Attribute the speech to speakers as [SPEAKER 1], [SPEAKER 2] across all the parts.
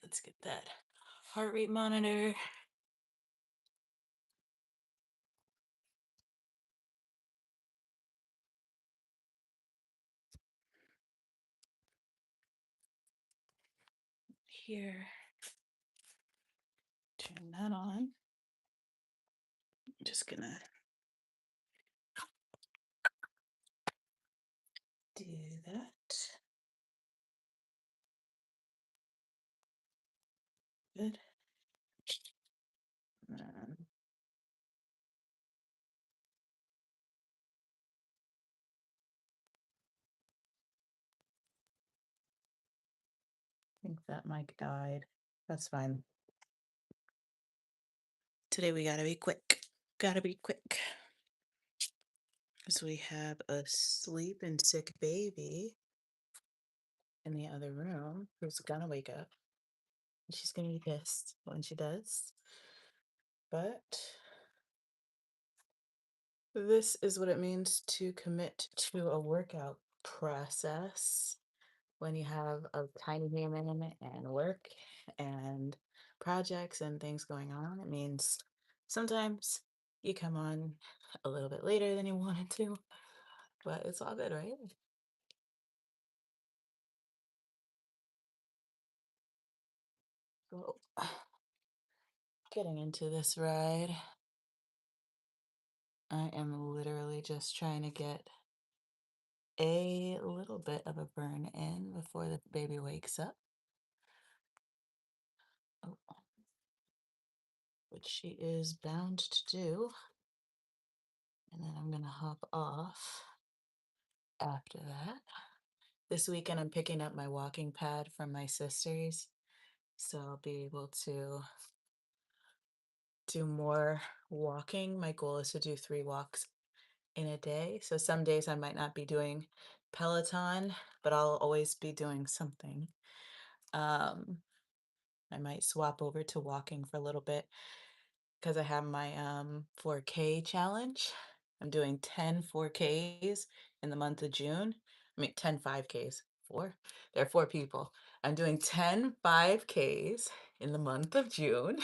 [SPEAKER 1] Let's get that heart rate monitor. Here. Turn that on. I'm just gonna do that. Good. I think that mic died. That's fine. Today we gotta be quick. Gotta be quick. Because we have a sleep and sick baby in the other room who's gonna wake up. And she's gonna be pissed when she does. But this is what it means to commit to a workout process when you have a tiny human and work and projects and things going on. It means sometimes you come on a little bit later than you wanted to, but it's all good, right? So, getting into this ride, I am literally just trying to get a little bit of a burn in before the baby wakes up. Oh, which she is bound to do. And then I'm gonna hop off after that. This weekend I'm picking up my walking pad from my sisters, so I'll be able to do more walking. My goal is to do 3 walks in a day. So some days I might not be doing Peloton, but I'll always be doing something. Um, I might swap over to walking for a little bit because I have my 4K challenge. I'm doing 10 4Ks in the month of June. I mean 10 5Ks. Four? There are 4 people. I'm doing 10 5Ks in the month of June.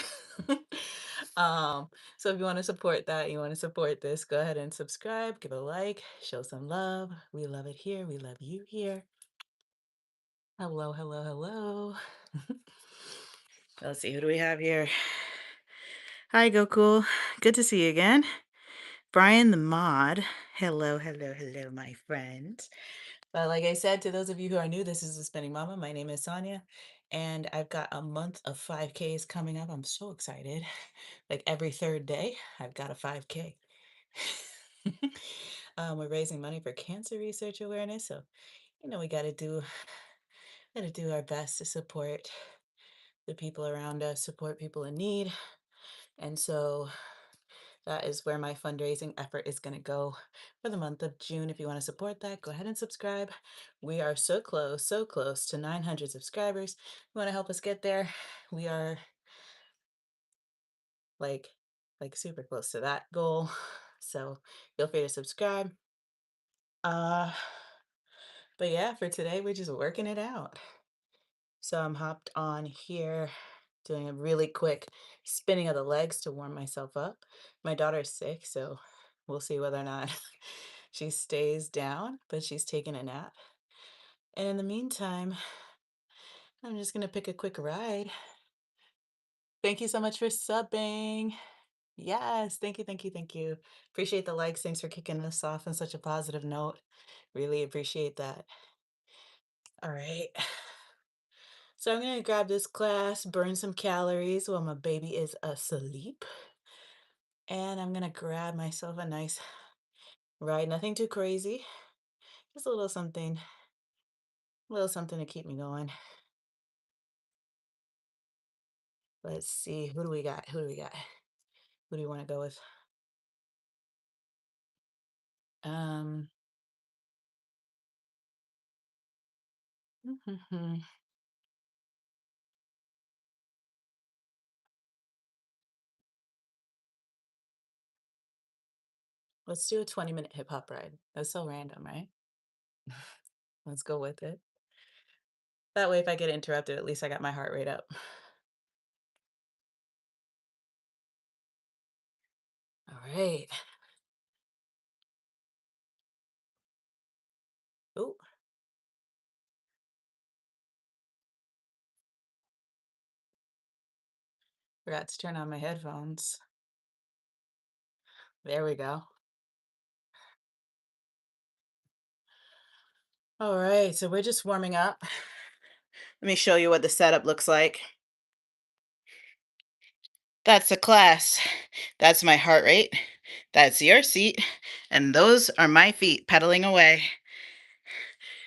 [SPEAKER 1] So if you want to support that, you want to support this, go ahead and subscribe, give a like, show some love. We love it here. We love you here. Hello, hello, hello. Let's see, who do we have here? Hi, Go Cool. Good to see you again. Brian the mod. Hello, hello, hello, my friend. But like I said, to those of you who are new, this is The Spinning Mama. My name is Sonia, and I've got a month of 5Ks coming up. I'm so excited. Like every third day, I've got a 5K. We're raising money for cancer research awareness, so we gotta do our best to support the people around us, support people in need. And so that is where my fundraising effort is going to go for the month of June. If you want to support that, go ahead and subscribe. We are so close to 900 subscribers. You want to help us get there? We are like super close to that goal. So feel free to subscribe. Uh, but yeah, for today, we're just working it out. So I'm hopped on here doing a really quick spinning of the legs to warm myself up. My daughter's sick, so we'll see whether or not she stays down, but she's taking a nap. And in the meantime, I'm just gonna pick a quick ride. Thank you so much for subbing. Yes, thank you, thank you, thank you. Appreciate the likes. Thanks for kicking us off on such a positive note. Really appreciate that. All right. So I'm gonna grab this class, burn some calories while my baby is asleep. And I'm gonna grab myself a nice ride. Nothing too crazy. Just a little something to keep me going. Let's see. Who do we got? Who do we got? Who do you want to go with? Um, let's do a 20-minute hip hop ride. That's so random, right? Let's go with it. That way, if I get interrupted, at least I got my heart rate up. All right. Oh, forgot to turn on my headphones. There we go. All right, so we're just warming up. Let me show you what the setup looks like. That's the class. That's my heart rate. That's your seat. And those are my feet pedaling away.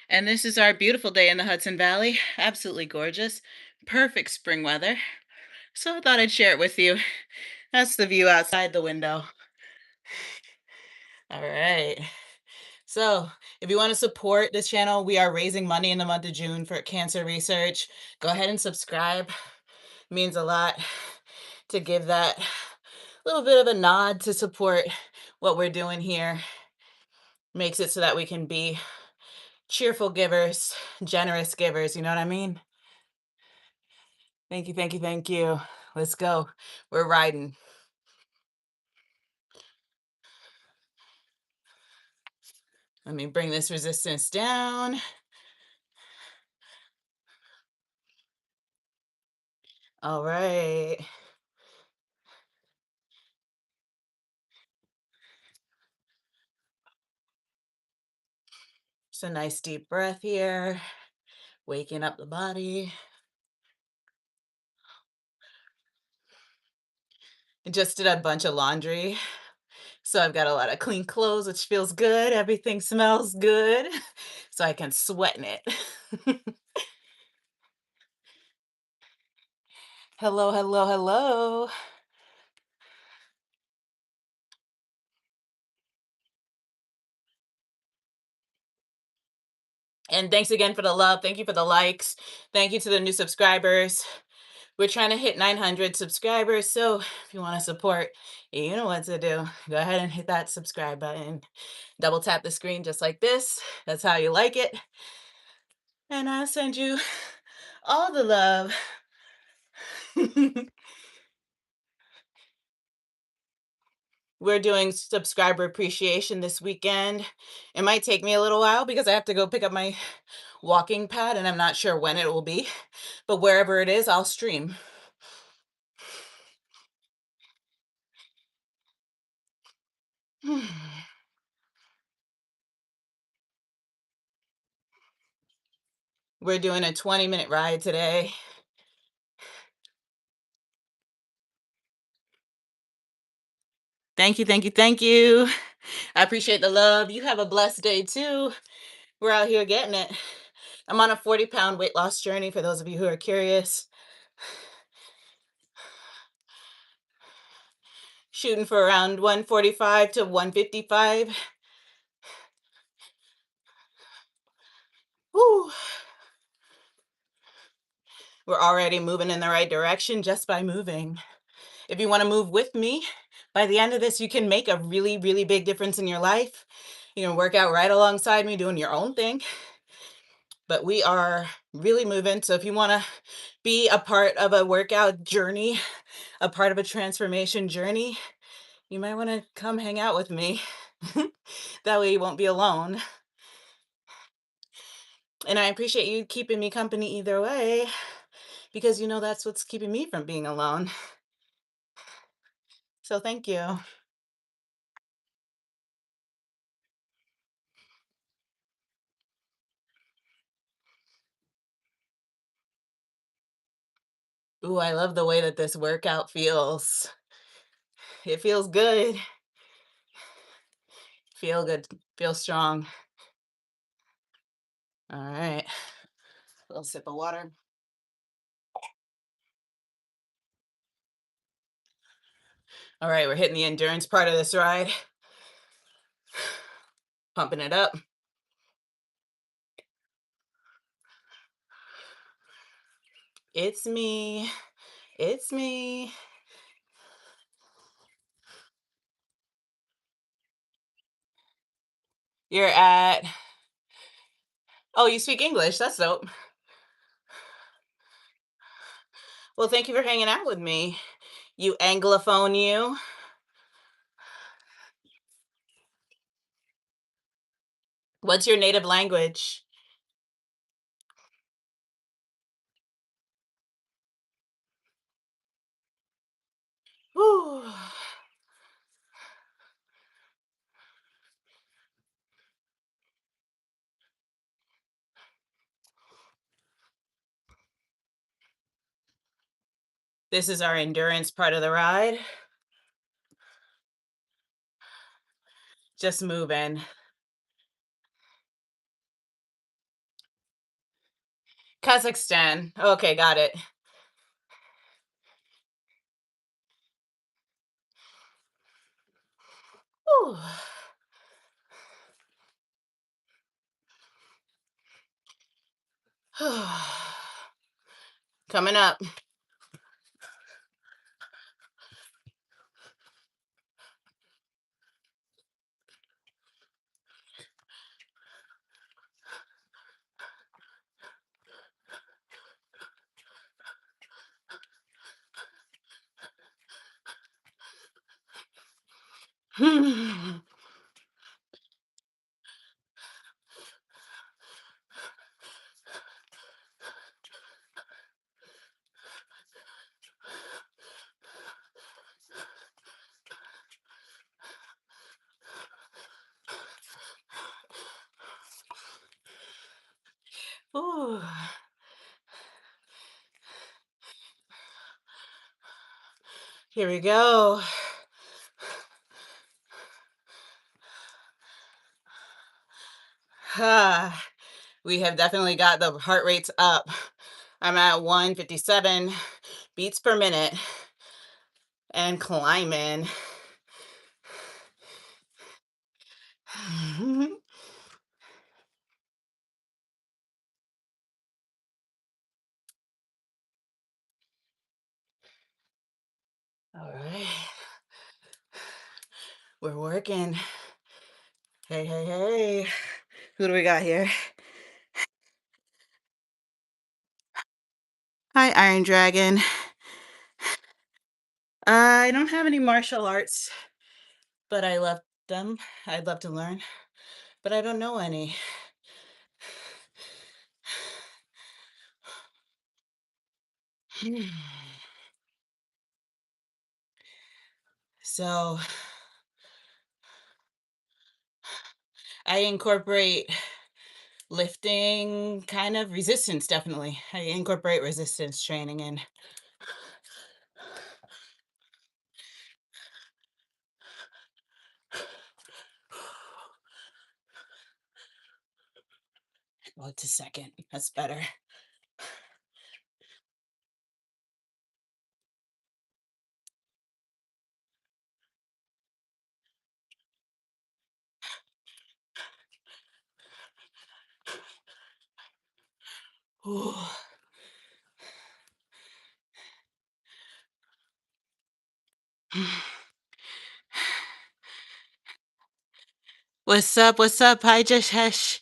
[SPEAKER 1] And this is our beautiful day in the Hudson Valley. Absolutely gorgeous. Perfect spring weather. So I thought I'd share it with you. That's the view outside the window. All right. So, if you want to support this channel, we are raising money in the month of June for cancer research. Go ahead and subscribe. It means a lot to give that little bit of a nod to support what we're doing here. Makes it so that we can be cheerful givers, generous givers, you know what I mean? Thank you, thank you, thank you. Let's go. We're riding. Let me bring this resistance down. All right. Just a nice deep breath here, waking up the body. I just did a bunch of laundry. So I've got a lot of clean clothes, which feels good. Everything smells good. So I can sweat in it. Hello, hello, hello. And thanks again for the love. Thank you for the likes. Thank you to the new subscribers. We're trying to hit 900 subscribers. So if you want to support, you know what to do. Go ahead and hit that subscribe button. Double tap the screen just like this. That's how you like it. And I'll send you all the love. We're doing subscriber appreciation this weekend. It might take me a little while because I have to go pick up my walking pad and I'm not sure when it will be, but wherever it is, I'll stream. We're doing a 20-minute ride today. Thank you, thank you, thank you. I appreciate the love. You have a blessed day too. We're out here getting it. I'm on a 40-pound weight loss journey for those of you who are curious. Shooting for around 145 to 155. Woo. We're already moving in the right direction just by moving. If you want to move with me, by the end of this, you can make a really, really big difference in your life. You can work out right alongside me doing your own thing. But we are really moving. So if you want to be a part of a workout journey, a part of a transformation journey, you might want to come hang out with me. That way you won't be alone. And I appreciate you keeping me company either way, because you know that's what's keeping me from being alone. So thank you. Ooh, I love the way that this workout feels. It feels good. Feel good. Feel strong. All right. A little sip of water. All right, we're hitting the endurance part of this ride. Pumping it up. It's me. It's me. You're at. Oh, you speak English. That's dope. Well, thank you for hanging out with me. You Anglophone you. What's your native language? Whew. This is our endurance part of the ride. Just moving. Kazakhstan. Okay, got it. Whew. Coming up. Ooh. Here we go. Ah, we have definitely got the heart rates up. I'm at 157 beats per minute and climbing. All right. We're working. Hey, hey, hey. Who do we got here? Hi, Iron Dragon. I don't have any martial arts, but I love them. I'd love to learn, but I don't know any. So I incorporate lifting, kind of resistance, definitely. I incorporate resistance training in. Well, it's a second. That's better. Ooh. What's up? What's up? Hi, Jashesh.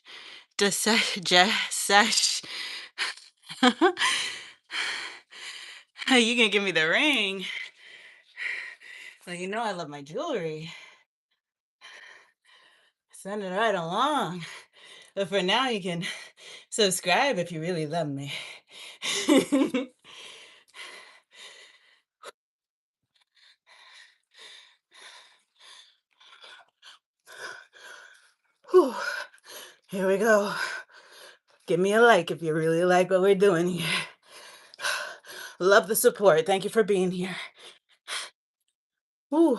[SPEAKER 1] Jashesh. You can give me the ring. Well, you know I love my jewelry. Send it right along. But for now, you can subscribe if you really love me. Whew. Here we go. Give me a like if you really like what we're doing here. Love the support. Thank you for being here. Ooh.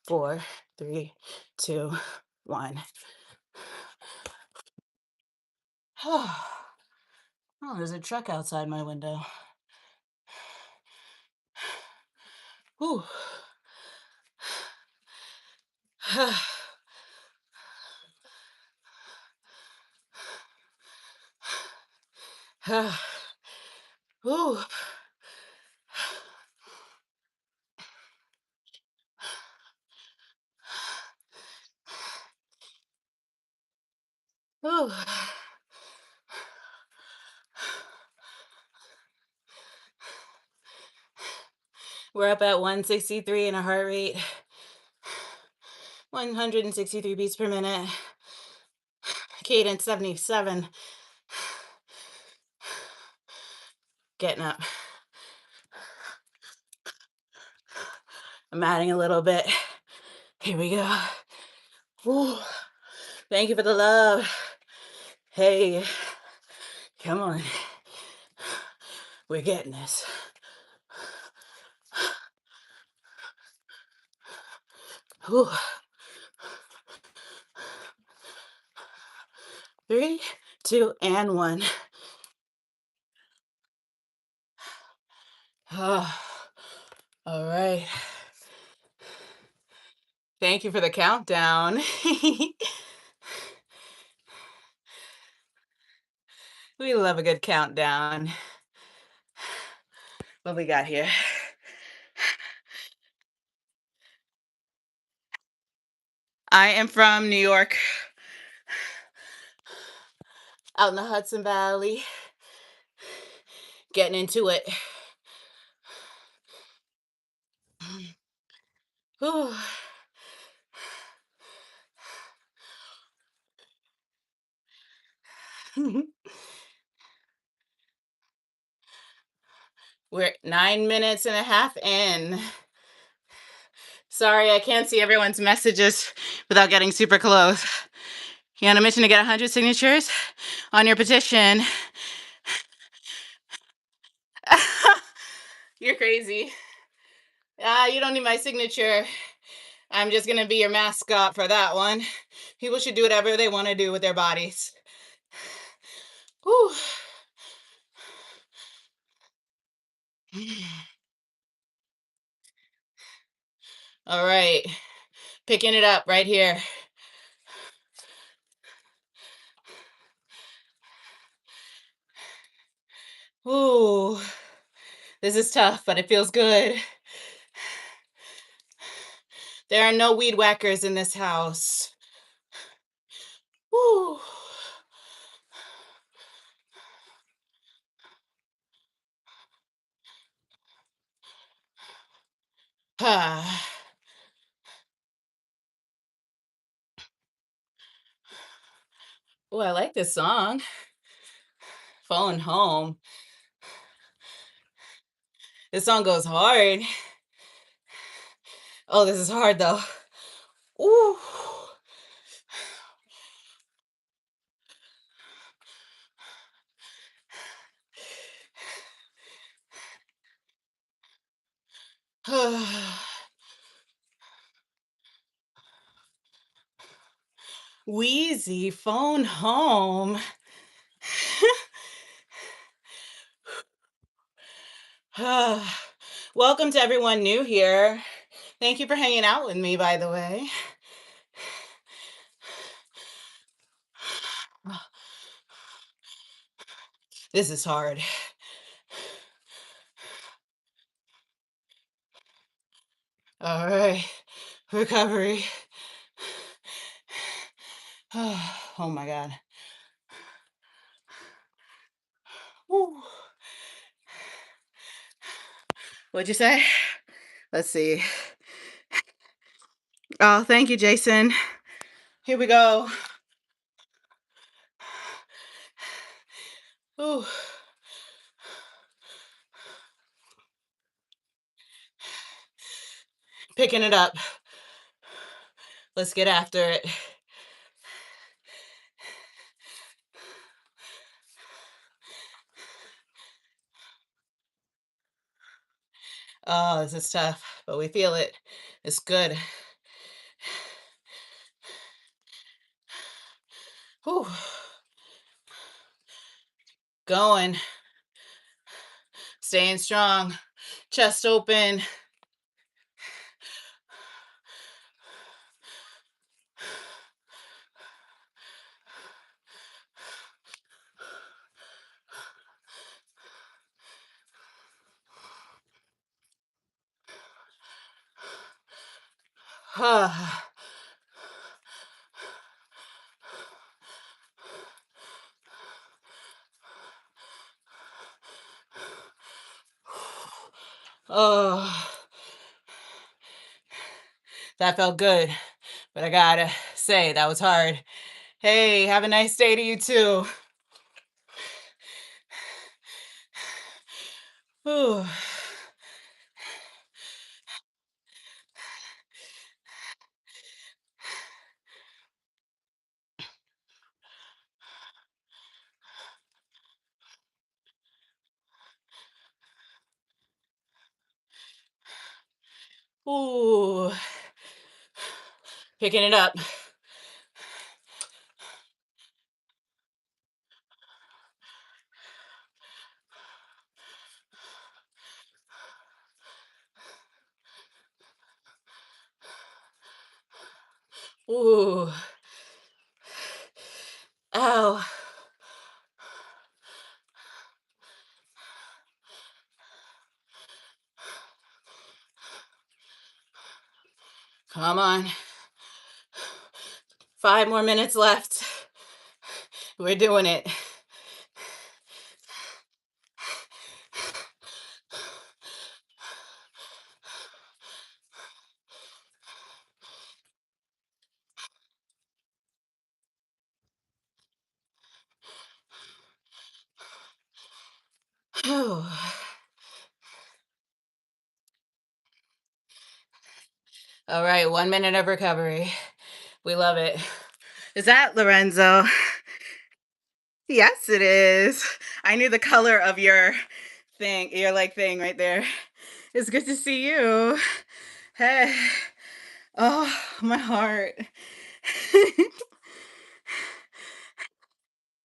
[SPEAKER 1] 4, 3, 2, 1. Oh, there's a truck outside my window. Ooh. Ooh. Whew. We're up at 163 in a heart rate, 163 beats per minute, cadence 77. Getting up. I'm adding a little bit. Here we go. Whew. Thank you for the love. Hey, come on. We're getting this. Whew. 3, 2, and 1. Oh, all right. Thank you for the countdown. We love a good countdown. What we got here? I am from New York, out in the Hudson Valley, getting into it. Whew. We're 9.5 minutes in. Sorry, I can't see everyone's messages without getting super close. You're on a mission to get 100 signatures on your petition. You're crazy. You don't need my signature. I'm just going to be your mascot for that one. People should do whatever they want to do with their bodies. Whew. All right. Picking it up right here. Ooh. This is tough, but it feels good. There are no weed whackers in this house. Woo. Ah. Oh, I like this song. Phone Home. This song goes hard. Oh, this is hard though. Ooh. Wheezy, Phone Home. Welcome to everyone new here. Thank you for hanging out with me, by the way. This is hard. All right, recovery. Oh my God. Woo. What'd you say? Let's see. Oh, thank you, Jason. Here we go. Ooh. Picking it up. Let's get after it. Oh, this is tough, but we feel it. It's good. Whew. Going. Staying strong. Chest open. Oh, that felt good, but I gotta say that was hard. Hey, have a nice day to you too. Ooh. Ooh. Picking it up. Ooh. Ow. Come on. 5 more minutes left. We're doing it. All right, 1 minute of recovery. We love it. Is that Lorenzo? Yes, it is. I knew the color of your thing, your like thing right there. It's good to see you. Hey. Oh, my heart.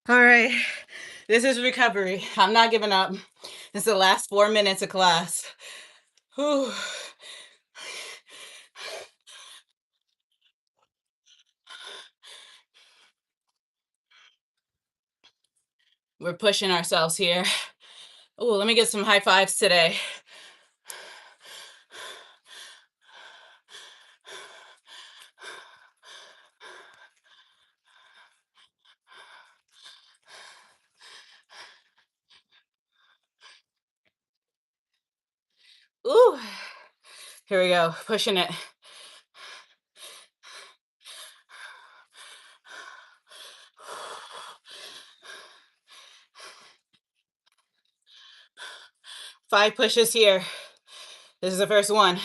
[SPEAKER 1] All right. This is recovery. I'm not giving up. This is the last 4 minutes of class. Whew. We're pushing ourselves here. Oh, let me get some high fives today. Ooh. Here we go. Pushing it. Five pushes here. This is the first one.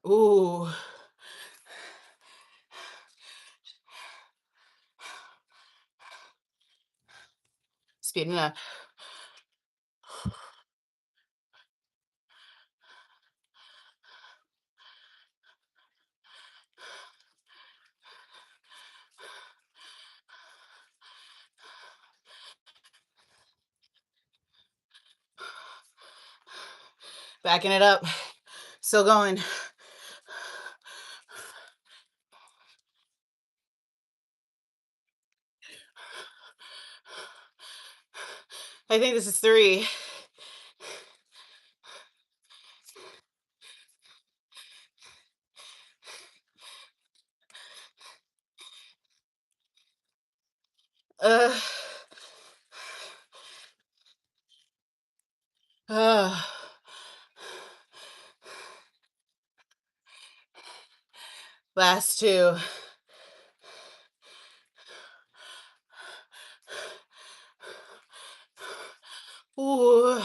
[SPEAKER 1] Ooh. Speeding up. Backing it up. Still going. I think this is three. Uh, uh, last two. Ooh.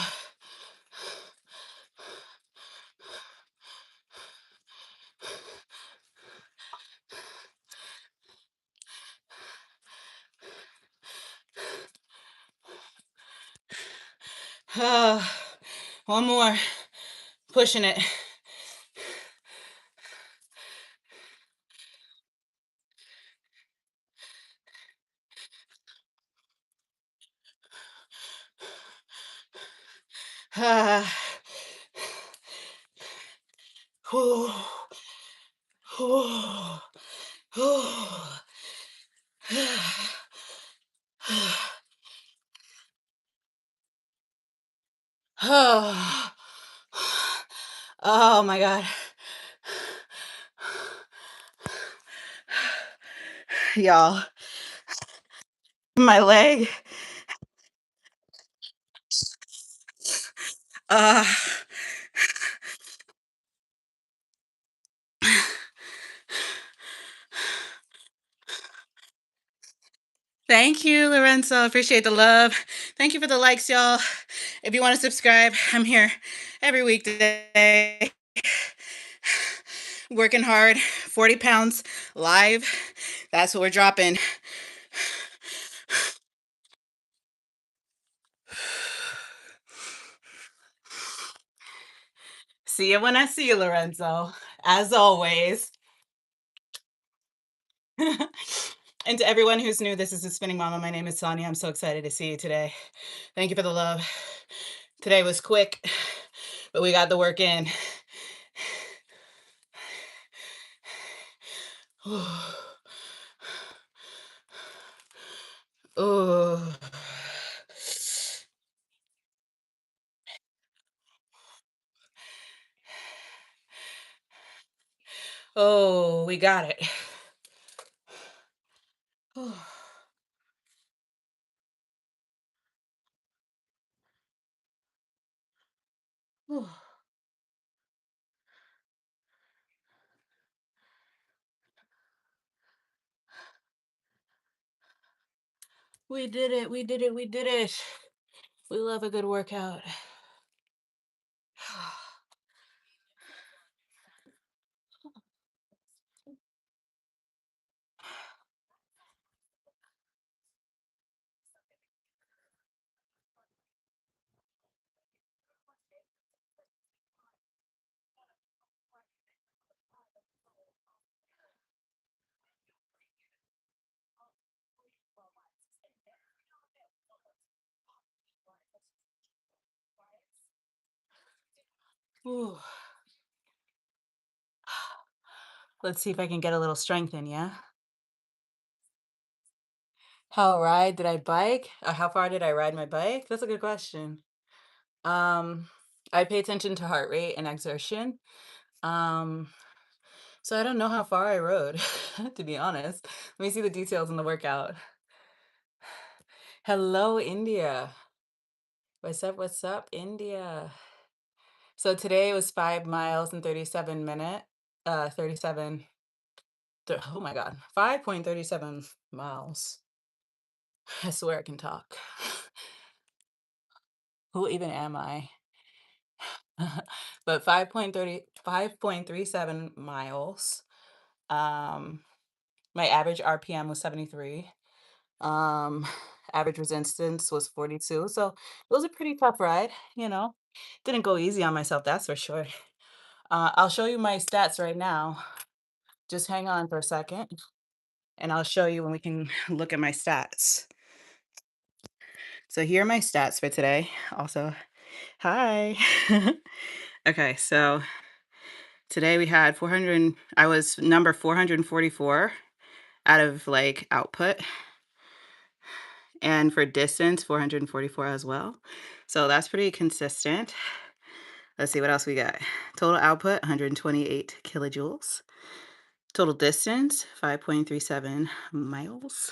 [SPEAKER 1] Uh, one more. Pushing it. Uh, whew, whew, whew. Oh, oh my God. Y'all, my leg. Uh, Thank you, Lorenzo. Appreciate the love. Thank you for the likes, y'all. If you want to subscribe, I'm here every weekday. Working hard, 40 pounds live. That's what we're dropping. See you when I see you, Lorenzo. As always. And to everyone who's new, this is the Spinning Mama. My name is Sonia. I'm so excited to see you today. Thank you for the love. Today was quick, but we got the work in. Oh, oh, we got it. We did it. We did it. We did it. We love a good workout. Ooh. Let's see if I can get a little strength in, yeah? How ride did I bike? How far did I ride my bike? That's a good question. Um, I pay attention to heart rate and exertion. Um, so I don't know how far I rode, to be honest. Let me see the details in the workout. Hello, India. What's up, India? So today was 5 miles and 37 minute, 37, oh my God, 5.37 miles. I swear I can talk. Who even am I? But 5.37 miles. Um, my average RPM was 73. Um, average resistance was 42. So it was a pretty tough ride, you know. Didn't go easy on myself, that's for sure. I'll show you my stats right now. Just hang on for a second, and I'll show you when we can look at my stats. So here are my stats for today. Also, hi. Okay, so today we had 400, I was number 444 out of like output. And for distance, 444 as well. So that's pretty consistent. Let's see what else we got. Total output, 128 kilojoules. Total distance, 5.37 miles.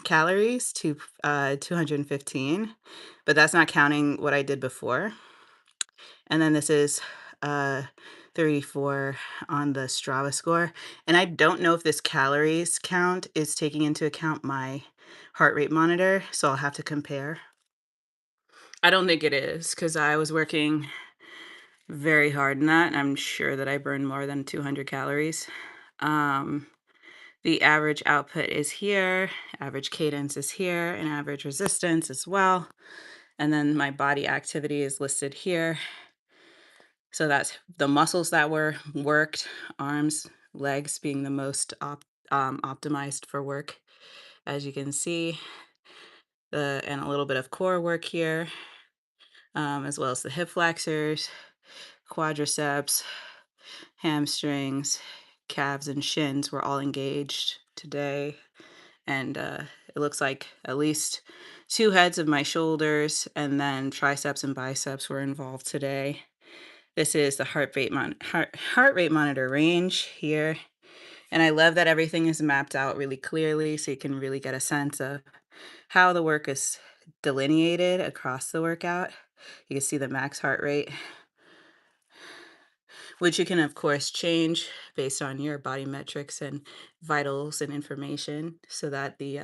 [SPEAKER 1] Calories, 215, but that's not counting what I did before. And then this is 34 on the Strava score. And I don't know if this calories count is taking into account my heart rate monitor, so I'll have to compare. I don't think it is because I was working very hard in that, and I'm sure that I burned more than 200 calories. The average output is here, average cadence is here, and average resistance as well. And then my body activity is listed here. So that's the muscles that were worked, arms, legs being the most optimized for work, as you can see, and a little bit of core work here, as well as the hip flexors, quadriceps, hamstrings, calves, and shins were all engaged today. And it looks like at least 2 heads of my shoulders and then triceps and biceps were involved today. This is the heart rate monitor range here. And I love that everything is mapped out really clearly so you can really get a sense of how the work is delineated across the workout. You can see the max heart rate, which you can, of course, change based on your body metrics and vitals and information so that the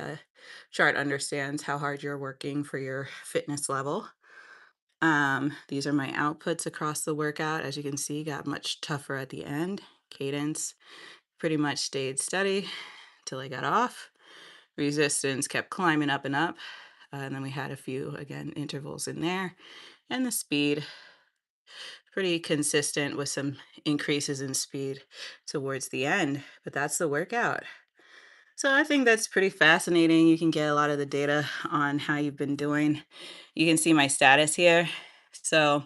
[SPEAKER 1] chart understands how hard you're working for your fitness level. These are my outputs across the workout. As you can see, got much tougher at the end. Cadence pretty much stayed steady till I got off. Resistance kept climbing up and up. And then we had a few, again, intervals in there. And the speed, pretty consistent with some increases in speed towards the end. But that's the workout. So I think that's pretty fascinating. You can get a lot of the data on how you've been doing. You can see my status here. So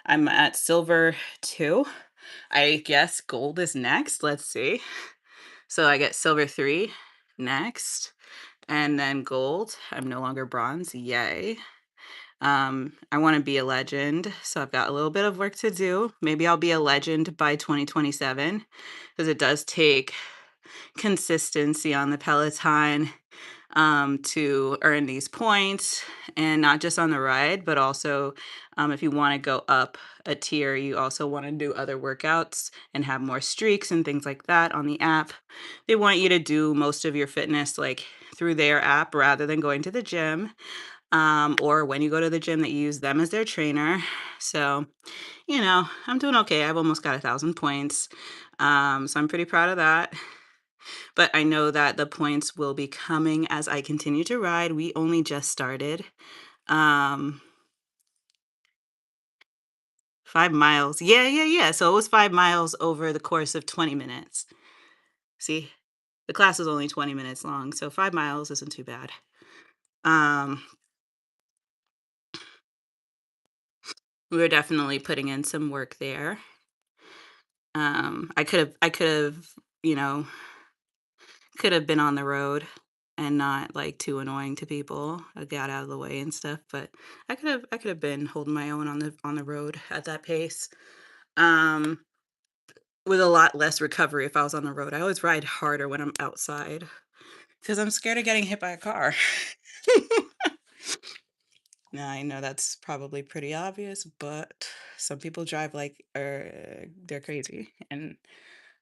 [SPEAKER 1] I'm at silver 2. I guess gold is next. Let's see. So I get silver 3 next, and then gold. I'm no longer bronze. Yay. I want to be a legend, so I've got a little bit of work to do. Maybe I'll be a legend by 2027 because it does take consistency on the Peloton to earn these points, and not just on the ride, but also if you want to go up a tier, you also want to do other workouts and have more streaks and things like that on the app. They want you to do most of your fitness like through their app rather than going to the gym, or when you go to the gym that you use them as their trainer. So, I'm doing okay. I've almost got 1,000 points. So I'm pretty proud of that. But I know that the points will be coming as I continue to ride. We only just started. Um, 5 miles. Yeah, yeah, yeah. So it was 5 miles over the course of 20 minutes. See, the class was only 20 minutes long, so 5 miles isn't too bad. Um, we were definitely putting in some work there. I could have, you know, could have been on the road and not, like, too annoying to people. I got out of the way and stuff, but I could have been holding my own on the road at that pace, um, with a lot less recovery if I was on the road. I always ride harder when I'm outside because 'cause I'm scared of getting hit by a car. Now, I know that's probably pretty obvious, but some people drive like, they're crazy, and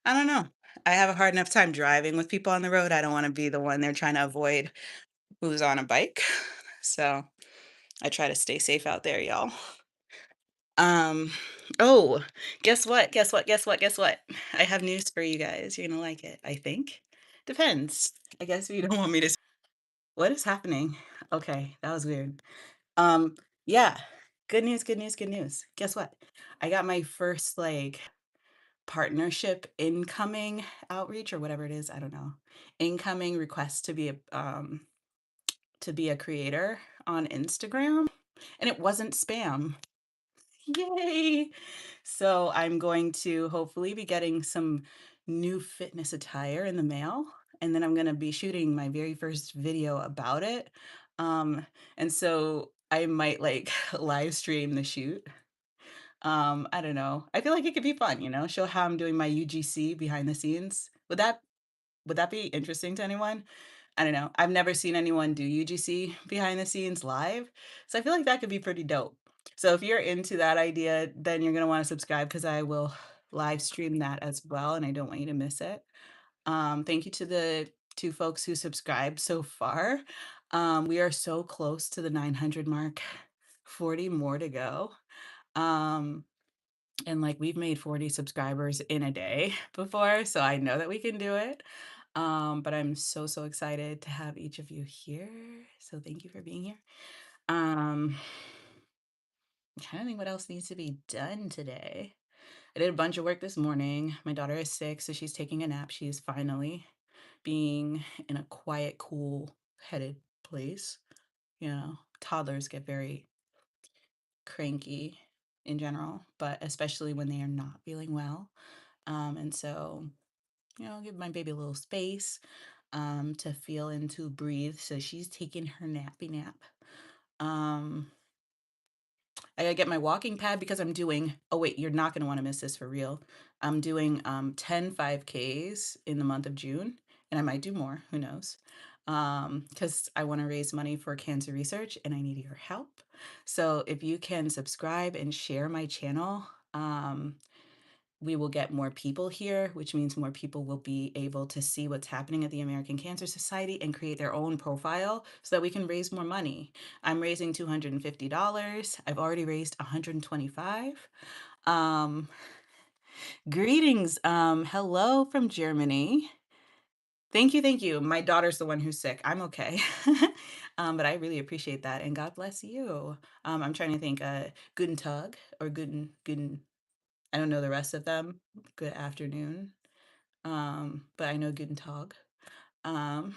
[SPEAKER 1] I don't know. I have a hard enough time driving with people on the road. I don't wanna be the one they're trying to avoid who's on a bike. So, I try to stay safe out there, y'all. Um, oh, guess what? Guess what? Guess what? Guess what? I have news for you guys. You're gonna like it, I think. Depends. I guess if you don't want me to what is happening? Okay, that was weird. Um, yeah. Good news, good news, good news. Guess what? I got my first, like, partnership incoming outreach or whatever it is, I don't know. Incoming request to be a creator on Instagram, and it wasn't spam. Yay! So I'm going to hopefully be getting some new fitness attire in the mail, and then I'm gonna be shooting my very first video about it. Um, and so I might like live stream the shoot. I don't know. I feel like it could be fun, show how I'm doing my UGC behind the scenes. Would that be interesting to anyone? I don't know. I've never seen anyone do UGC behind the scenes live, so I feel like that could be pretty dope. So if you're into that idea, then you're gonna wanna subscribe because I will live stream that as well, and I don't want you to miss it. Thank you to the 2 folks who subscribed so far. We are so close to the 900 mark, 40 more to go. Um, and, like, we've made 40 subscribers in a day before, so I know that we can do it. But I'm so, so excited to have each of you here. So thank you for being here. Um, I'm trying to think what else needs to be done today. I did a bunch of work this morning. My daughter is 6, so she's taking a nap. She's finally being in a quiet, cool headed place. Toddlers get very cranky in general, but especially when they are not feeling well. And so, give my baby a little space to feel and to breathe. So she's taking her nappy nap. Um, I gotta get my walking pad because I'm doing oh wait, you're not gonna wanna miss this for real. I'm doing 10 5Ks in the month of June, and I might do more, who knows? Because I wanna raise money for cancer research and I need your help. So if you can subscribe and share my channel, we will get more people here, which means more people will be able to see what's happening at the American Cancer Society and create their own profile so that we can raise more money. I'm raising $250. I've already raised 125. Um, Greetings. Hello from Germany. Thank you, thank you. My daughter's the one who's sick. I'm okay. But I really appreciate that, and God bless you. I'm trying to think, Guten Tag or Guten I don't know the rest of them. Good afternoon. But I know Guten Tag. Um,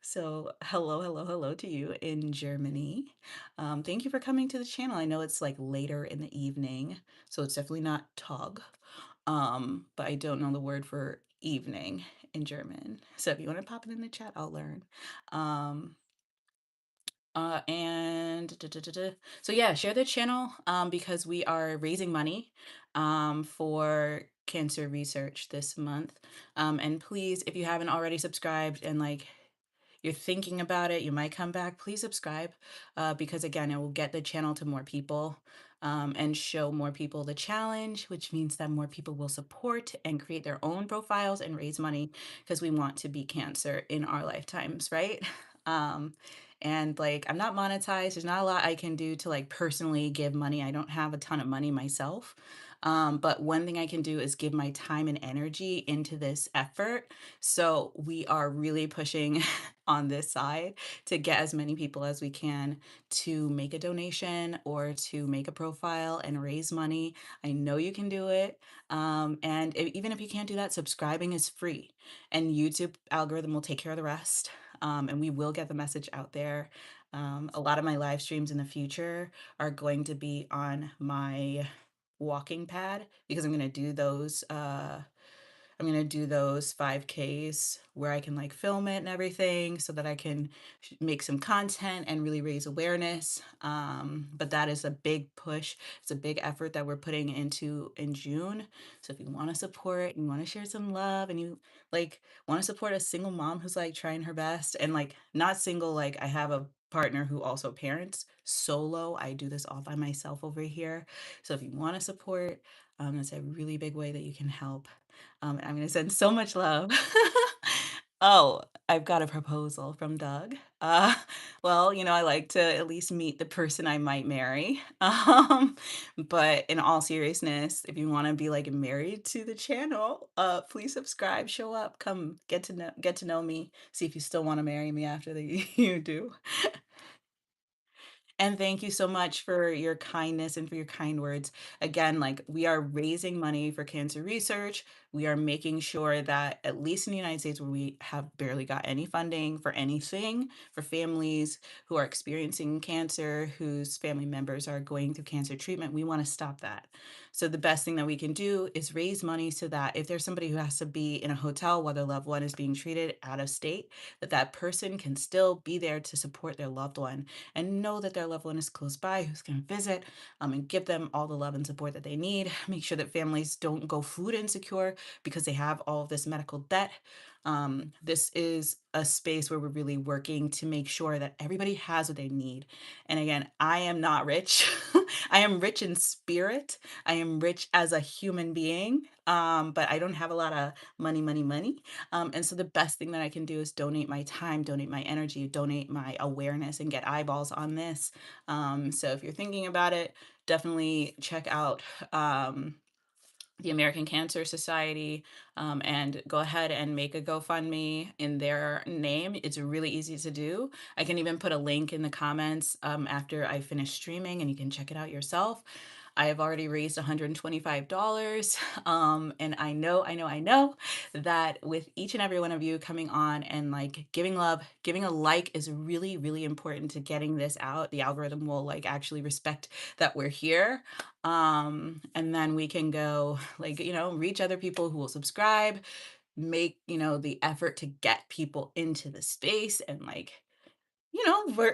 [SPEAKER 1] so hello, hello, hello to you in Germany. Thank you for coming to the channel. I know it's like later in the evening, so it's definitely not Tag. But I don't know the word for evening in German. So if you want to pop it in the chat, I'll learn. Um, and duh, duh, duh, duh. So yeah, share the channel because we are raising money for cancer research this month. And please, if you haven't already subscribed and like you're thinking about it, you might come back, please subscribe because again, it will get the channel to more people and show more people the challenge, which means that more people will support and create their own profiles and raise money because we want to beat cancer in our lifetimes, right? Um, and like, I'm not monetized. There's not a lot I can do to like personally give money. I don't have a ton of money myself. But one thing I can do is give my time and energy into this effort. So we are really pushing on this side to get as many people as we can to make a donation or to make a profile and raise money. I know you can do it. And even if you can't do that, subscribing is free and YouTube algorithm will take care of the rest. And we will get the message out there. A lot of my live streams in the future are going to be on my walking pad because I'm gonna do those 5Ks where I can like film it and everything so that I can make some content and really raise awareness. But that is a big push. It's a big effort that we're putting into in June. So if you want to support, you want to share some love, and you like want to support a single mom who's like trying her best and like not single, like I have a partner who also parents solo. I do this all by myself over here. So if you want to support, that's a really big way that you can help. I'm gonna send so much love. Oh, I've got a proposal from Doug. Well, I like to at least meet the person I might marry. But in all seriousness, if you want to be like married to the channel, please subscribe, show up, come get to know me, see if you still want to marry me after you do. And thank you so much for your kindness and for your kind words. Again, like we are raising money for cancer research. We are making sure that, at least in the United States, where we have barely got any funding for anything, for families who are experiencing cancer, whose family members are going through cancer treatment, we want to stop that. So, the best thing that we can do is raise money so that if there's somebody who has to be in a hotel while their loved one is being treated out of state, that person can still be there to support their loved one and know that their loved one is close by who's going to visit and give them all the love and support that they need. Make sure that families don't go food insecure because they have all of this medical debt. This is a space where we're really working to make sure that everybody has what they need. And again, I am not rich. I am rich in spirit. I am rich as a human being, but I don't have a lot of money, money, money. And so the best thing that I can do is donate my time, donate my energy, donate my awareness, and get eyeballs on this. So if you're thinking about it, definitely check out the American Cancer Society and go ahead and make a GoFundMe in their name. It's really easy to do. I can even put a link in the comments after I finish streaming and you can check it out yourself. I have already raised $125. And I know that with each and every one of you coming on and like giving love, giving a like is really, really important to getting this out. The algorithm will like actually respect that we're here. And then we can go like, reach other people who will subscribe, make, the effort to get people into the space and like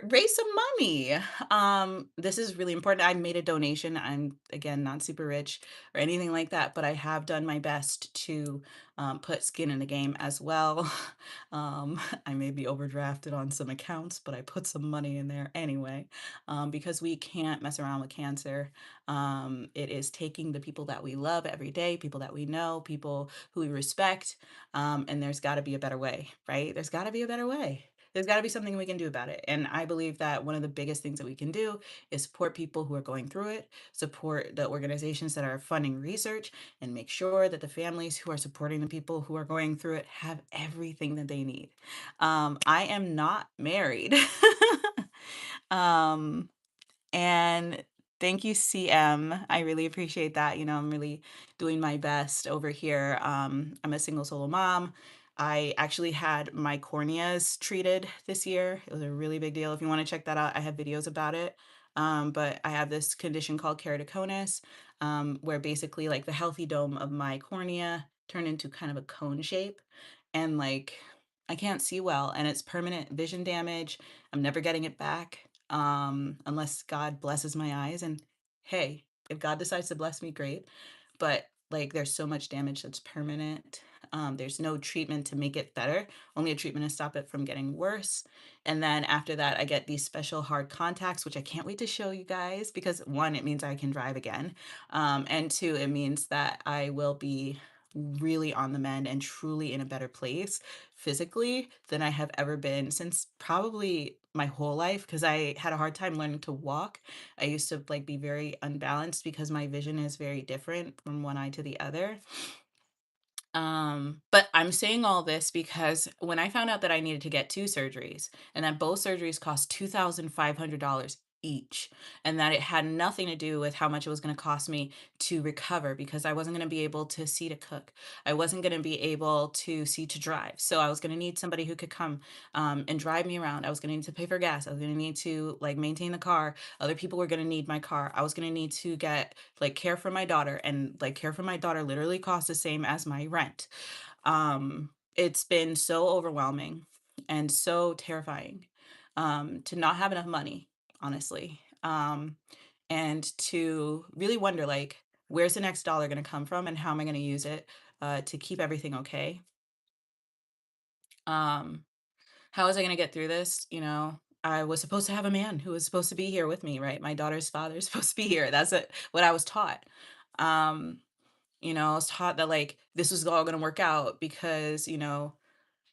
[SPEAKER 1] raise some money. This is really important. I made a donation. I'm again not super rich or anything like that, but I have done my best to put skin in the game as well. I may be overdrafted on some accounts, but I put some money in there anyway, because we can't mess around with cancer. It is taking the people that we love every day, people that we know, people who we respect, and there's got to be a better way, right? There's got to be a better way. There's got to be something we can do about it. And I believe that one of the biggest things that we can do is support people who are going through it, support the organizations that are funding research, and make sure that the families who are supporting the people who are going through it have everything that they need. I am not married. um, and thank you, CM. I really appreciate that. I'm really doing my best over here. I'm a single solo mom. I actually had my corneas treated this year. It was a really big deal. If you want to check that out, I have videos about it. But I have this condition called keratoconus, where basically like the healthy dome of my cornea turned into kind of a cone shape. And like I can't see well, and it's permanent vision damage. I'm never getting it back, unless God blesses my eyes. And hey, if God decides to bless me, great. But like, there's so much damage that's permanent. There's no treatment to make it better, only a treatment to stop it from getting worse. And then after that, I get these special hard contacts, which I can't wait to show you guys because one, it means I can drive again. And two, it means that I will be really on the mend and truly in a better place physically than I have ever been since probably my whole life, because I had a hard time learning to walk. I used to like be very unbalanced because my vision is very different from one eye to the other. But I'm saying all this because when I found out that I needed to get two surgeries and that both surgeries cost $2,500 each, and that it had nothing to do with how much it was going to cost me to recover because I wasn't going to be able to see to cook. I wasn't going to be able to see to drive. So I was going to need somebody who could come and drive me around. I was going to need to pay for gas. I was going to need to like maintain the car. Other people were going to need my car. I was going to need to get like care for my daughter, and like care for my daughter literally costs the same as my rent. It's been so overwhelming and so terrifying, to not have enough money, honestly. And to really wonder like, where's the next dollar going to come from and how am I going to use it to keep everything okay? Um, how was I going to get through this? I was supposed to have a man who was supposed to be here with me, right? My daughter's father is supposed to be here. That's it, what I was taught. Um, I was taught that like this was all going to work out because,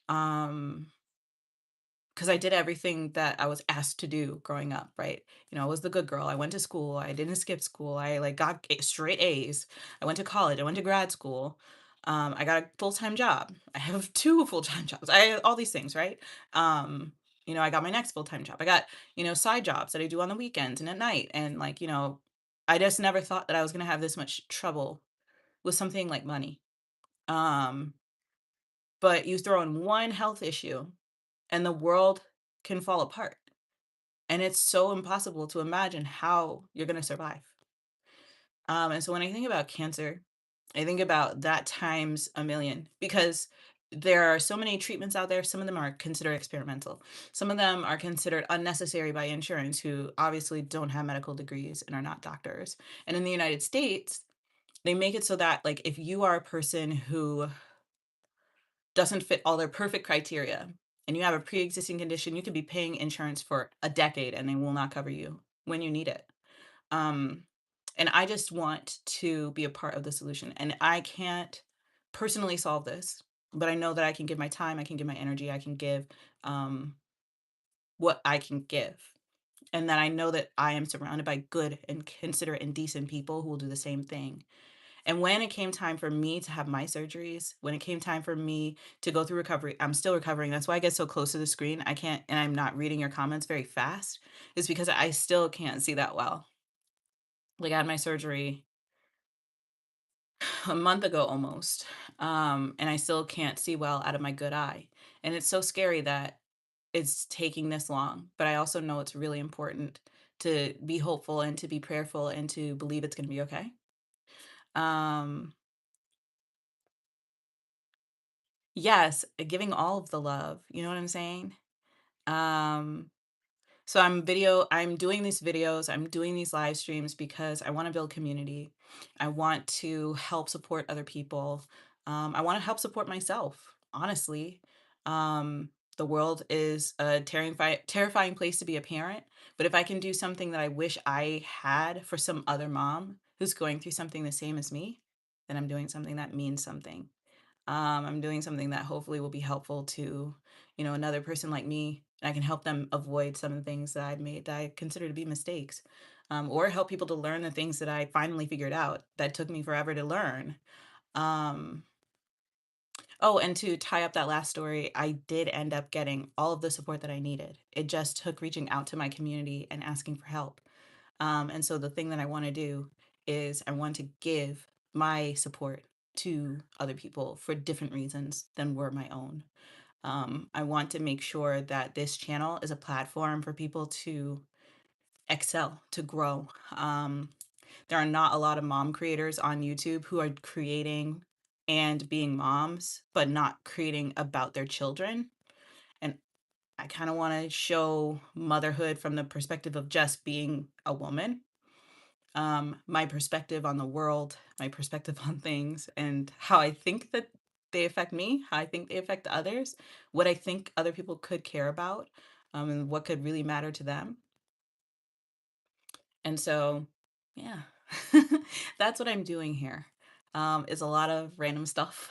[SPEAKER 1] um, because I did everything that I was asked to do growing up, right? I was the good girl. I went to school. I didn't skip school. I like got straight A's. I went to college. I went to grad school. I got a full-time job. I have two full-time jobs. I all these things, right? Um, I got my next full-time job. I got, side jobs that I do on the weekends and at night. And like, I just never thought that I was gonna have this much trouble with something like money. Um, but you throw in one health issue and the world can fall apart. And it's so impossible to imagine how you're going to survive. And so when I think about cancer, I think about that times a million because there are so many treatments out there. Some of them are considered experimental. Some of them are considered unnecessary by insurance, who obviously don't have medical degrees and are not doctors. And in the United States, they make it so that, like, if you are a person who doesn't fit all their perfect criteria and you have a pre-existing condition, you could be paying insurance for a decade and they will not cover you when you need it. Um, and I just want to be a part of the solution. And I can't personally solve this, but I know that I can give my time, I can give my energy, I can give um, what I can give. And that I know that I am surrounded by good and considerate and decent people who will do the same thing. And when it came time for me to have my surgeries, when it came time for me to go through recovery, I'm still recovering. That's why I get so close to the screen. I can't, and I'm not reading your comments very fast, is because I still can't see that well. Like I had my surgery a month ago almost, and I still can't see well out of my good eye. And it's so scary that it's taking this long. But I also know it's really important to be hopeful and to be prayerful and to believe it's going to be okay. Um, yes, giving all of the love. You know what I'm saying? Um, So I'm doing these videos, I'm doing these live streams because I want to build community. I want to help support other people. I want to help support myself, honestly. The world is a terrifying place to be a parent, but if I can do something that I wish I had for some other mom who's going through something the same as me, then I'm doing something that means something. I'm doing something that hopefully will be helpful to, another person like me. And I can help them avoid some of the things that I've made that I consider to be mistakes, or help people to learn the things that I finally figured out that took me forever to learn. Um, oh, and to tie up that last story, I did end up getting all of the support that I needed. It just took reaching out to my community and asking for help. And so the thing that I want to do is I want to give my support to other people for different reasons than were my own. I want to make sure that this channel is a platform for people to excel, to grow. There are not a lot of mom creators on YouTube who are creating and being moms, but not creating about their children. And I kind of want to show motherhood from the perspective of just being a woman, my perspective on the world, my perspective on things, and how I think that they affect me, how I think they affect others, what I think other people could care about, and what could really matter to them. And so, yeah, that's what I'm doing here. Is a lot of random stuff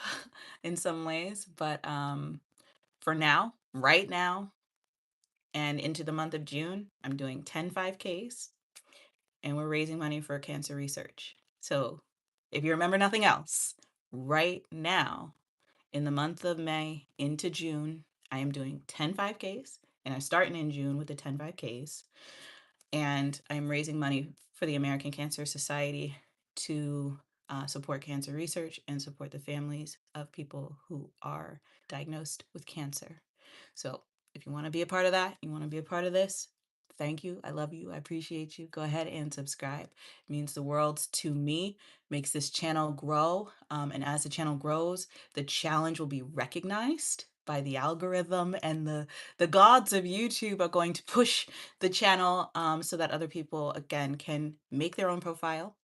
[SPEAKER 1] in some ways, but for now, right now, and into the month of June, I'm doing 10 5Ks and we're raising money for cancer research. So if you remember nothing else, right now in the month of May into June, I am doing 10 5Ks and I'm starting in June with the 10 5Ks. And I'm raising money for the American Cancer Society to support cancer research and support the families of people who are diagnosed with cancer. So if you want to be a part of that, you want to be a part of this, thank you. I love you. I appreciate you. Go ahead and subscribe. It means the world to me, makes this channel grow. And as the channel grows, the challenge will be recognized by the algorithm, and the gods of YouTube are going to push the channel, so that other people, again, can make their own profile,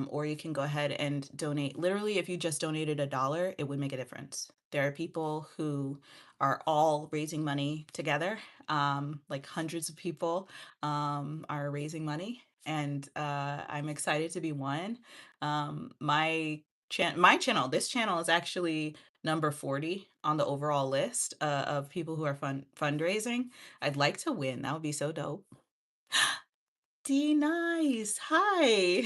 [SPEAKER 1] or you can go ahead and donate. Literally, if you just donated $1, it would make a difference. There are people who are all raising money together, like hundreds of people are raising money, and I'm excited to be one. My channel, this channel is actually number 40 on the overall list of people who are fundraising. I'd like to win. That would be so dope. D nice. Hi.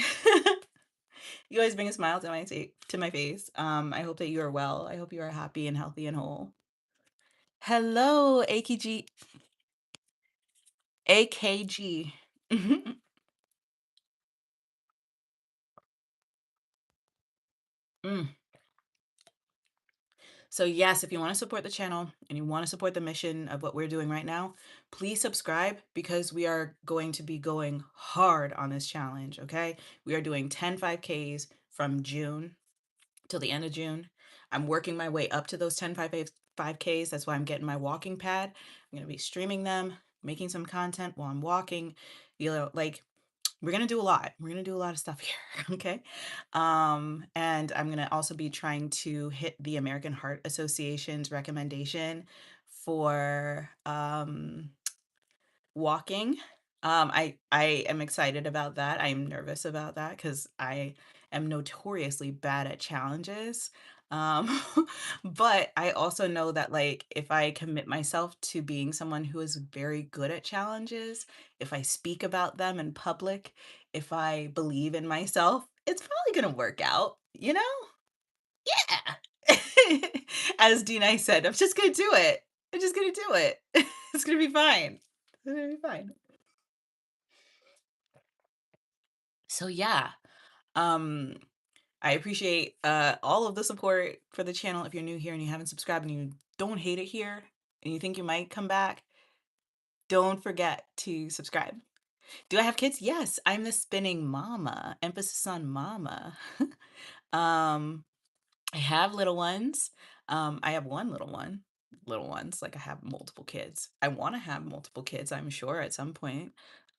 [SPEAKER 1] You always bring a smile to my face. I hope that you are well. I hope you are happy and healthy and whole. Hello, AKG. AKG. Mm. So yes, if you want to support the channel and you want to support the mission of what we're doing right now, please subscribe because we are going to be going hard on this challenge, okay? We are doing 10 5Ks from June till the end of June. I'm working my way up to those 10 5Ks. That's why I'm getting my walking pad. I'm going to be streaming them, making some content while I'm walking. Like we're going to do a lot. We're going to do a lot of stuff here, okay? And I'm going to also be trying to hit the American Heart Association's recommendation for walking. I am excited about that. I'm nervous about that because I am notoriously bad at challenges. Um, but I also know that like if I commit myself to being someone who is very good at challenges, if I speak about them in public, if I believe in myself, it's probably gonna work out, you know? Yeah. As Dina said, I'm just gonna do it. I'm just gonna do it. It's gonna be fine. It's gonna be fine. So yeah, um, I appreciate all of the support for the channel. If you're new here and you haven't subscribed and you don't hate it here and you think you might come back, don't forget to subscribe. Do I have kids? Yes, I'm the spinning mama. Emphasis on mama. um, I have little ones. I have one little one. little ones, like, I have multiple kids. I wanna have multiple kids, I'm sure, at some point.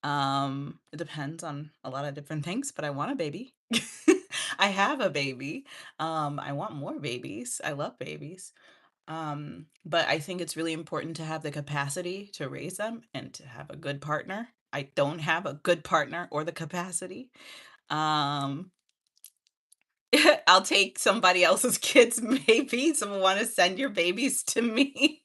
[SPEAKER 1] It depends on a lot of different things, but I want a baby. I have a baby. I want more babies. I love babies. But I think it's really important to have the capacity to raise them and to have a good partner. I don't have a good partner or the capacity. Um, I'll take somebody else's kids maybe, someone wanna send your babies to me.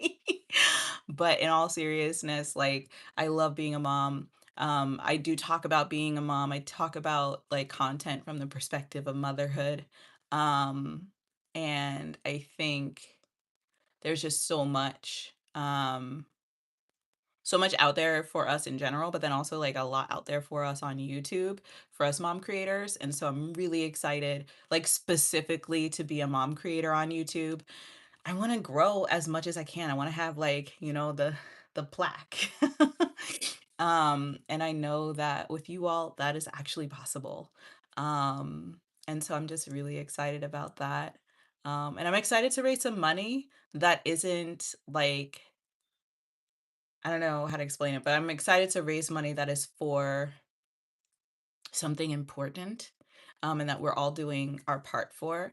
[SPEAKER 1] But in all seriousness, like, I love being a mom. I do talk about being a mom. I talk about, like, content from the perspective of motherhood. Um, and I think there's just so much out there for us in general, but then also, like, a lot out there for us on YouTube, for us mom creators, and so I'm really excited, like, specifically to be a mom creator on YouTube. I wanna grow as much as I can. I wanna have, like, the plaque. And I know that with you all, that is actually possible. And so I'm just really excited about that. And I'm excited to raise some money that isn't, like, I don't know how to explain it, but I'm excited to raise money that is for something important, and that we're all doing our part for.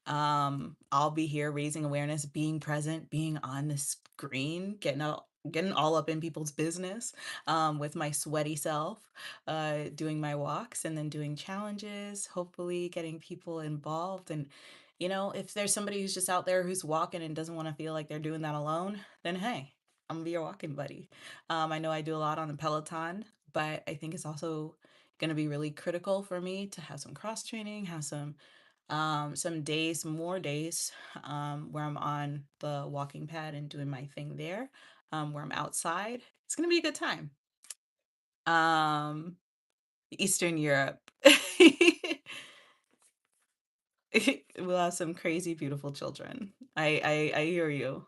[SPEAKER 1] I'll be here raising awareness, being present, being on the screen, getting all up in people's business, with my sweaty self, doing my walks and then doing challenges, hopefully getting people involved. And, if there's somebody who's just out there who's walking and doesn't want to feel like they're doing that alone, then hey, I'm gonna be your walking buddy. I know I do a lot on the Peloton, but I think it's also gonna be really critical for me to have some cross training, have some days, more days, where I'm on the walking pad and doing my thing there, where I'm outside. It's gonna be a good time. Um, Eastern Europe. We'll have some crazy, beautiful children. I hear you.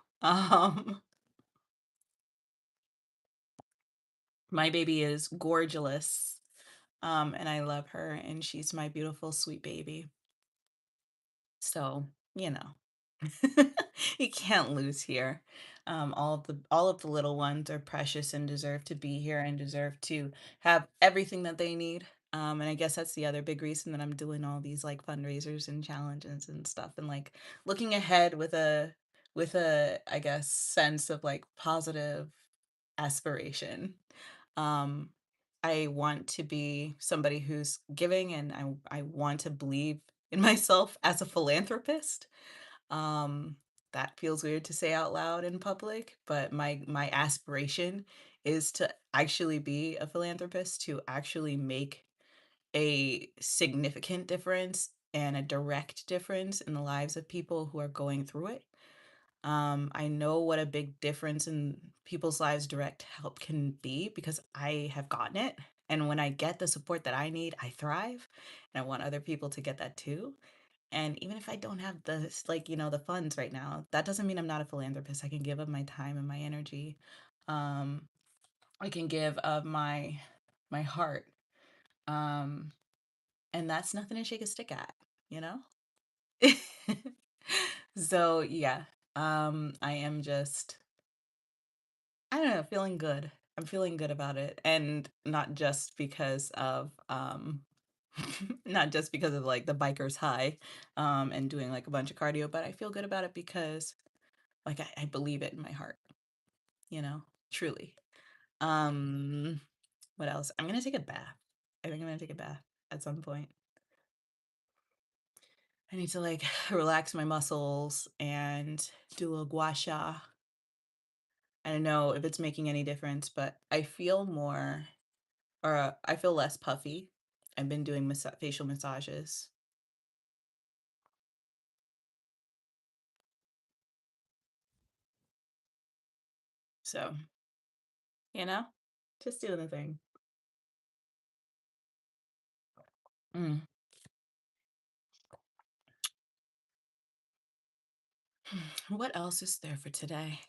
[SPEAKER 1] My baby is gorgeous, and I love her, and she's my beautiful, sweet baby. So, you know. You can't lose here. All of the little ones are precious and deserve to be here and deserve to have everything that they need. And I guess that's the other big reason that I'm doing all these like fundraisers and challenges and stuff and like looking ahead with a I guess sense of like positive aspiration. Um I want to be somebody who's giving and I want to believe in myself as a philanthropist. um, that feels weird to say out loud in public, but my aspiration is to actually be a philanthropist, to actually make a significant difference and a direct difference in the lives of people who are going through it. I know what a big difference in people's lives direct help can be because I have gotten it. And when I get the support that I need, I thrive. And I want other people to get that too. And even if I don't have the funds right now, that doesn't mean I'm not a philanthropist. I can give of my time and my energy. Um, I can give of my heart. Um, and that's nothing to shake a stick at, you know? So yeah, I am just, I don't know, feeling good. I'm feeling good about it. And not just because of not just because of like the biker's high and doing like a bunch of cardio, but I feel good about it because like I believe it in my heart, truly. Um what else? I'm gonna take a bath. I think I'm gonna take a bath at some point. I need to like relax my muscles and do a little gua sha. I don't know if it's making any difference, but I feel more or I feel less puffy. I've been doing facial massages. So, you know, just doing the thing. Mm. What else is there for today?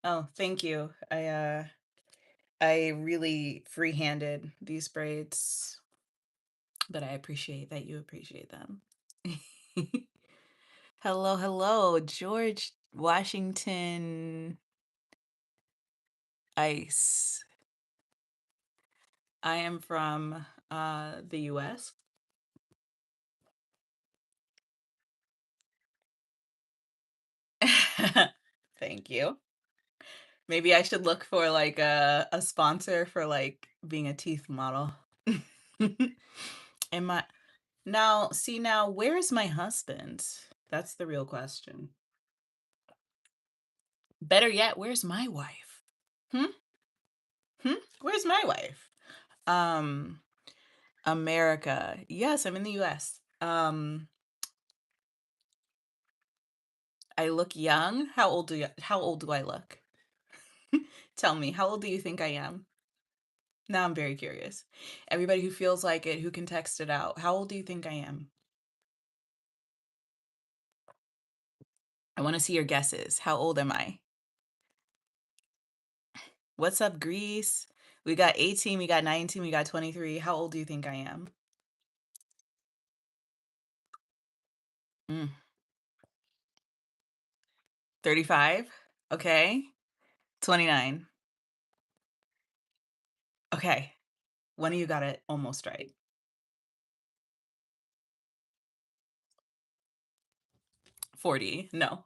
[SPEAKER 1] Oh, thank you. I really free-handed these braids, but I appreciate that you appreciate them. Hello, hello, George Washington Ice. I am from the US. Thank you. Maybe I should look for like a sponsor for like being a teeth model. Am I now, see now, where's my husband? That's the real question. Better yet, where's my wife? Hmm? Hmm? Where's my wife? Um, America. Yes, I'm in the US. I look young. How old do I look? Tell me, how old do you think I am? Now I'm very curious. Everybody who feels like it, who can text it out. How old do you think I am? I want to see your guesses. How old am I? What's up, Greece? We got 18, we got 19, we got 23. How old do you think I am? 35? Okay. 29. Okay. One of you got it almost right. 40. No.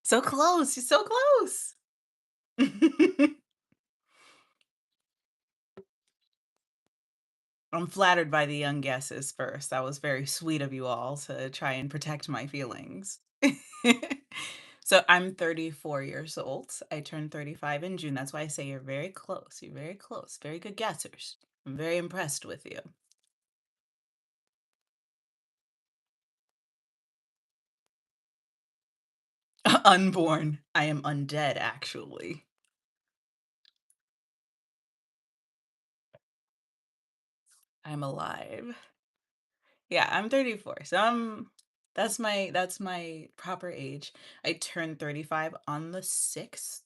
[SPEAKER 1] So close. You're so close. I'm flattered by the young guesses first. That was very sweet of you all to try and protect my feelings. So I'm 34 years old. I turned 35 in June. That's why I say you're very close. You're very close. Very good guessers. I'm very impressed with you. Unborn. I am undead, actually. I'm alive. Yeah, I'm 34. So that's my proper age. I turned 35 on the 6th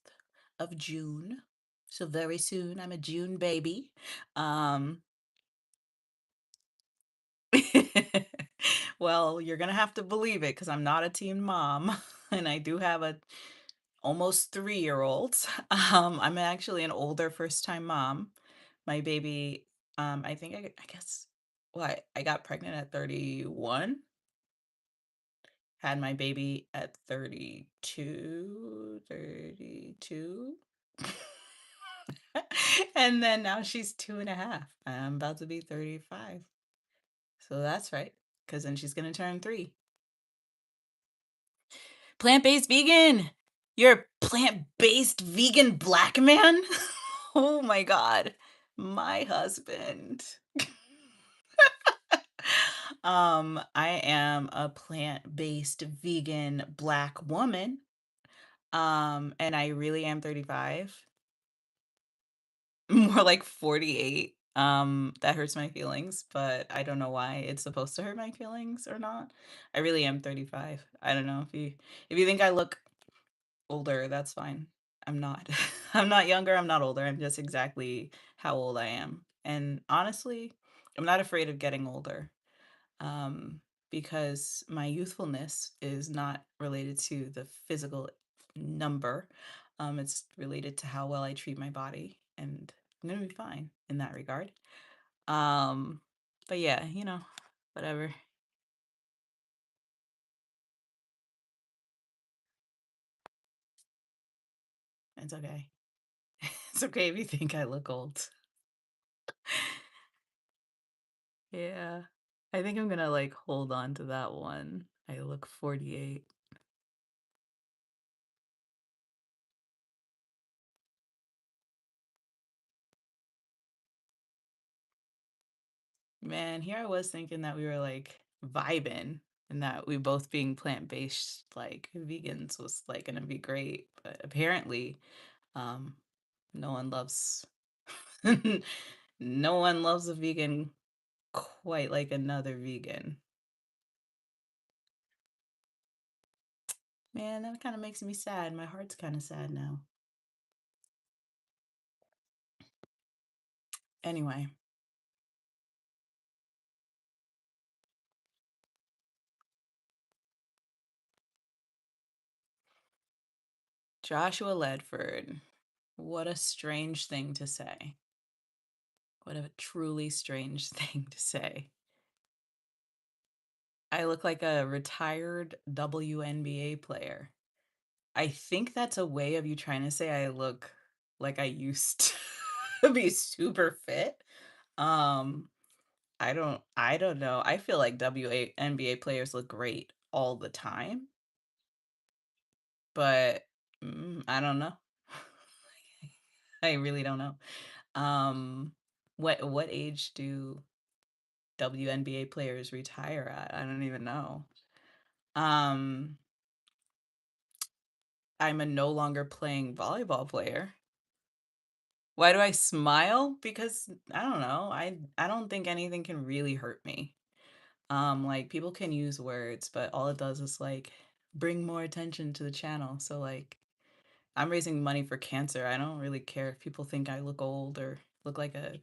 [SPEAKER 1] of June. So very soon. I'm a June baby. Um well, you're gonna have to believe it because I'm not a teen mom and I do have a almost 3-year-old. I'm actually an older first-time mom. My baby, I think I guess well, I got pregnant at 31. Had my baby at 32, 32. And then now she's 2.5. I'm about to be 35. So that's right. Because then she's going to turn 3. Plant-based vegan. You're a plant-based vegan black man? Oh my God. My husband. I am a plant-based vegan black woman. And I really am 35. More like 48. That hurts my feelings, but I don't know why it's supposed to hurt my feelings or not. I really am 35. I don't know if you think I look older, that's fine. I'm not. I'm not younger, I'm not older. I'm just exactly how old I am. And honestly, I'm not afraid of getting older. um, because my youthfulness is not related to the physical number. It's related to how well I treat my body, and I'm gonna be fine in that regard. Um, but yeah, whatever. It's okay. It's okay if you think I look old. Yeah. I think I'm gonna like hold on to that one. I look 48. Man, here I was thinking that we were like vibing and that we both being plant-based like vegans was like gonna be great. But apparently, um, no one loves no one loves a vegan quite like another vegan. Man, that kind of makes me sad. My heart's kind of sad now. Anyway, Joshua Ledford. What a strange thing to say. What a truly strange thing to say. I look like a retired WNBA player. I think that's a way of you trying to say I look like I used to be super fit. Um, I don't know. I feel like WNBA players look great all the time, but I don't know. I really don't know. Um, what age do WNBA players retire at? I don't even know. Um, I'm a no longer playing volleyball player. Why do I smile? Because I don't know. I don't think anything can really hurt me. Like people can use words, but all it does is like bring more attention to the channel. So like I'm raising money for cancer. I don't really care if people think I look old or look like a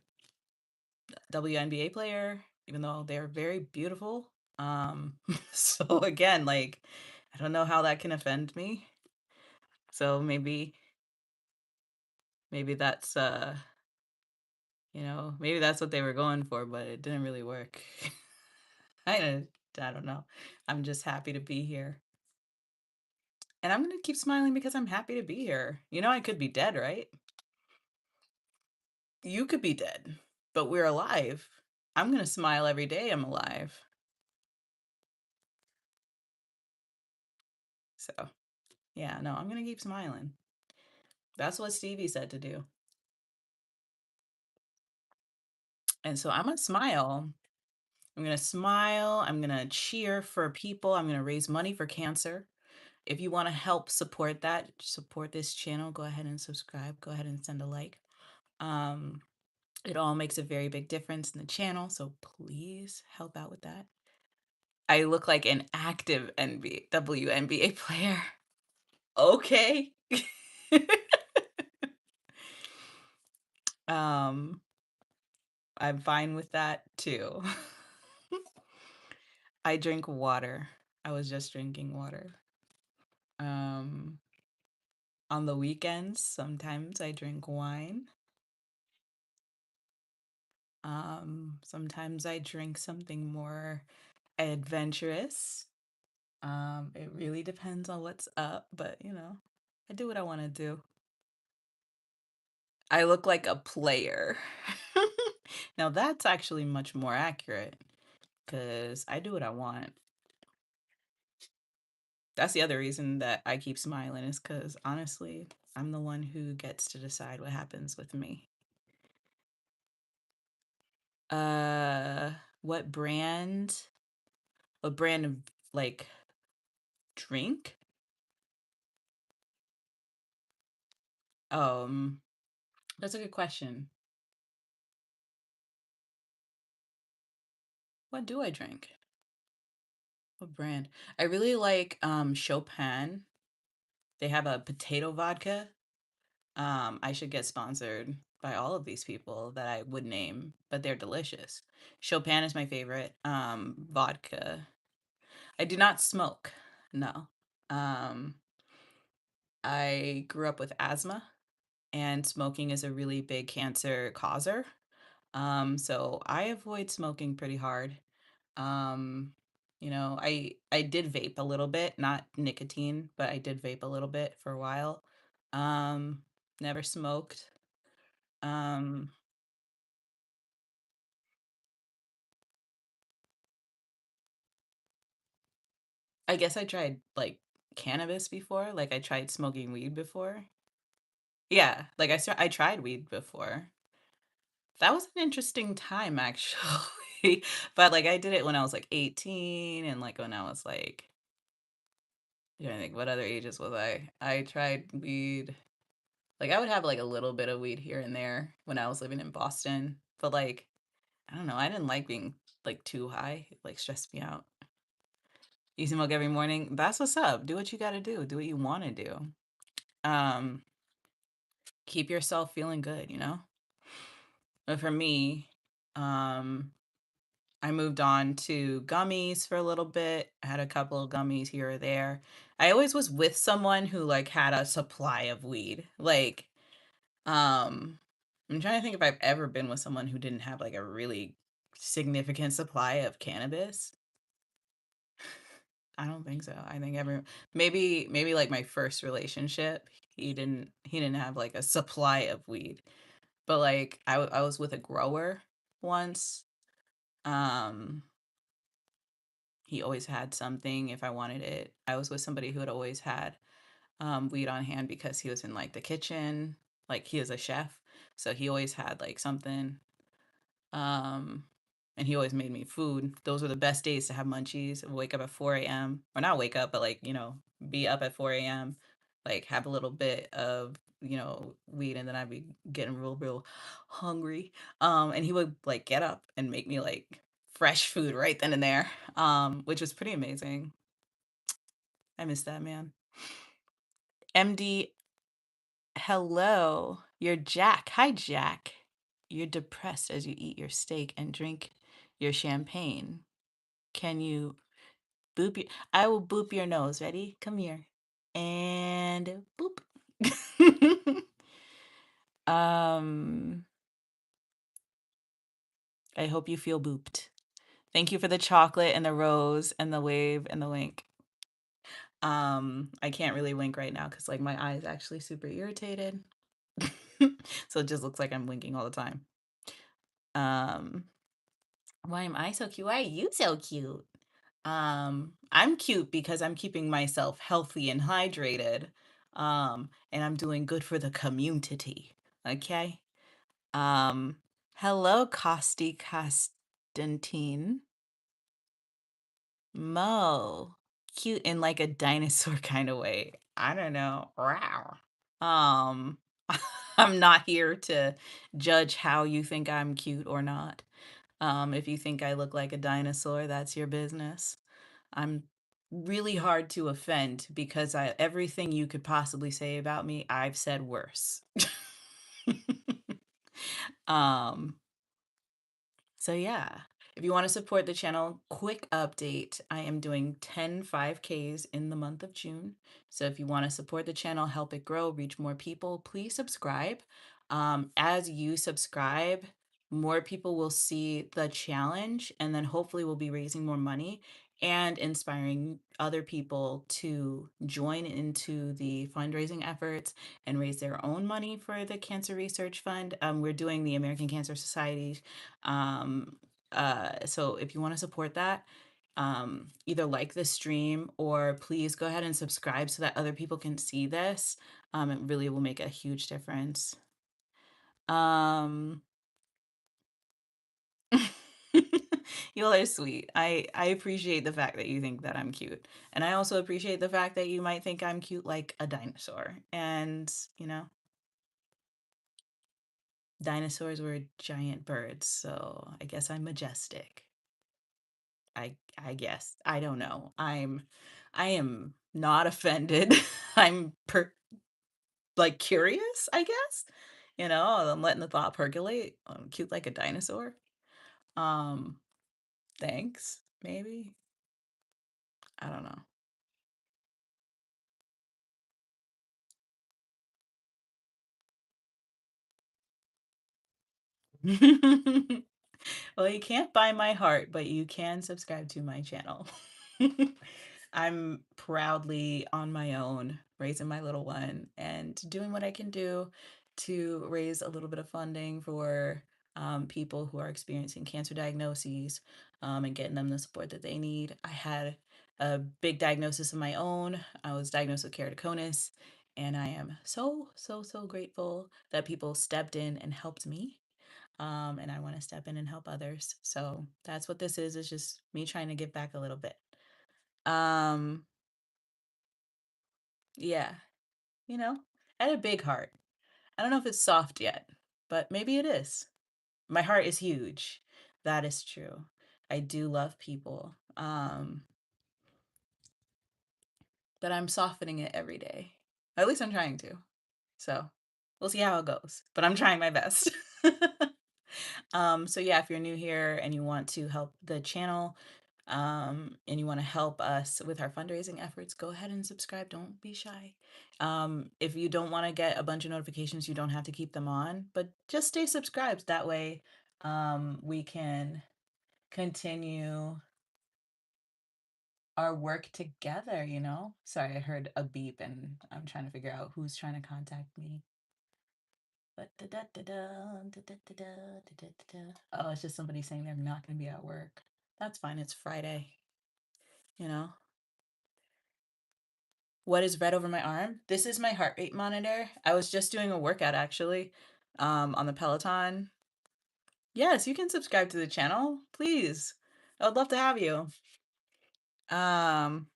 [SPEAKER 1] WNBA player, even though they're very beautiful. So again, like I don't know how that can offend me. So maybe that's maybe that's what they were going for, but it didn't really work. I I don't know. I'm just happy to be here. And I'm gonna keep smiling because I'm happy to be here. You know, I could be dead, right? You could be dead, but we're alive. I'm gonna smile every day I'm alive. So, yeah, no, I'm gonna keep smiling. That's what Stevie said to do. And so I'm gonna smile. I'm gonna smile. I'm gonna cheer for people. I'm gonna raise money for cancer. If you want to help support that, support this channel, go ahead and subscribe. Go ahead and send a like. Um, it all makes a very big difference in the channel, so please help out with that. I look like an active WNBA player. Okay. um, I'm fine with that too. I drink water. I was just drinking water. Um, on the weekends, sometimes I drink wine. Sometimes I drink something more adventurous. It really depends on what's up, but I do what I want to do. I look like a player. Now that's actually much more accurate because I do what I want. That's the other reason that I keep smiling is because honestly, I'm the one who gets to decide what happens with me. Uh, what brand? What brand of like drink? That's a good question. What do I drink? What brand? I really like Chopin. They have a potato vodka. I should get sponsored by all of these people that I would name, but they're delicious. Chopin is my favorite. Vodka. I do not smoke. No. Um, I grew up with asthma, and smoking is a really big cancer causer. So I avoid smoking pretty hard. Um, I did vape a little bit, not nicotine, but I did vape a little bit for a while. Um, Never smoked. Um, I guess I tried like cannabis before, like I tried smoking weed before. Yeah, like I tried weed before. That was an interesting time actually. But like I did it when I was like 18 and like when I was like I think what other ages was I? I tried weed. Like I would have like a little bit of weed here and there when I was living in Boston, but like I don't know, I didn't like being like too high. It like stressed me out. You smoke every morning. That's what's up. Do what you got to do. Do what you want to do. Um, Keep yourself feeling good, you know? But for me, um, I moved on to gummies for a little bit. I had a couple of gummies here or there. I always was with someone who like had a supply of weed. Like, I'm trying to think if I've ever been with someone who didn't have like a really significant supply of cannabis. I don't think so. I think maybe like my first relationship, he didn't have like a supply of weed. But like I was with a grower once. Um he always had something if I wanted it. I was with somebody who had always had weed on hand because he was in like the kitchen, like he is a chef, so he always had like something. Um, and he always made me food. Those were the best days to have munchies. Wake up at 4 a.m. or not wake up, but like be up at 4 a.m. Like have a little bit of weed, and then I'd be getting real hungry. And he would like get up and make me like fresh food right then and there, which was pretty amazing. I miss that, man. MD, hello. You're Jack. Hi, Jack. You're depressed as you eat your steak and drink your champagne. Can you boop your I will boop your nose. Ready? Come here. And boop. um, I hope you feel booped. Thank you for the chocolate and the rose and the wave and the wink. I can't really wink right now because like my eye is actually super irritated. So it just looks like I'm winking all the time. Um, why am I so cute? Why are you so cute? I'm cute because I'm keeping myself healthy and hydrated. And I'm doing good for the community. Okay? Um, hello, Costi Constantine. Mo. Cute in like a dinosaur kind of way. I don't know. Wow. Um, I'm not here to judge how you think I'm cute or not. If you think I look like a dinosaur, that's your business. I'm really hard to offend because everything you could possibly say about me, I've said worse. um, so yeah, if you want to support the channel, quick update. I am doing 10 5Ks in the month of June. So if you want to support the channel, help it grow, reach more people, please subscribe. As you subscribe, more people will see the challenge, and then hopefully we'll be raising more money and inspiring other people to join into the fundraising efforts and raise their own money for the Cancer Research Fund. We're doing the American Cancer Society. So if you want to support that, either like the stream or please go ahead and subscribe so that other people can see this. It really will make a huge difference. Um, you all are sweet. I appreciate the fact that you think that I'm cute. And I also appreciate the fact that you might think I'm cute like a dinosaur. And, dinosaurs were giant birds, so I guess I'm majestic. I guess. I don't know. I am not offended. I'm like curious, I guess. I'm letting the thought percolate. Cute like a dinosaur. Um, thanks, maybe. I don't know. Well, you can't buy my heart, but you can subscribe to my channel. I'm proudly on my own, raising my little one and doing what I can do to raise a little bit of funding for people who are experiencing cancer diagnoses, and getting them the support that they need. I had a big diagnosis of my own. I was diagnosed with keratoconus, and I am so grateful that people stepped in and helped me. And I want to step in and help others. So that's what this is. It's just me trying to give back a little bit. Um, yeah, you know, I had a big heart. I don't know if it's soft yet, but maybe it is. My heart is huge. That is true. I do love people. But I'm softening it every day. At least I'm trying to. So we'll see how it goes. But I'm trying my best. So yeah, if you're new here and you want to help the channel, and you want to help us with our fundraising efforts, go ahead and subscribe. Don't be shy. If you don't want to get a bunch of notifications, you don't have to keep them on, but just stay subscribed. That way, we can continue our work together, you know? Sorry, I heard a beep and I'm trying to figure out who's trying to contact me. Oh, it's just somebody saying they're not going to be at work. That's fine. It's Friday, you know? What is red over my arm? This is my heart rate monitor. I was just doing a workout actually, on the Peloton. Yes, you can subscribe to the channel, please. I would love to have you. Um,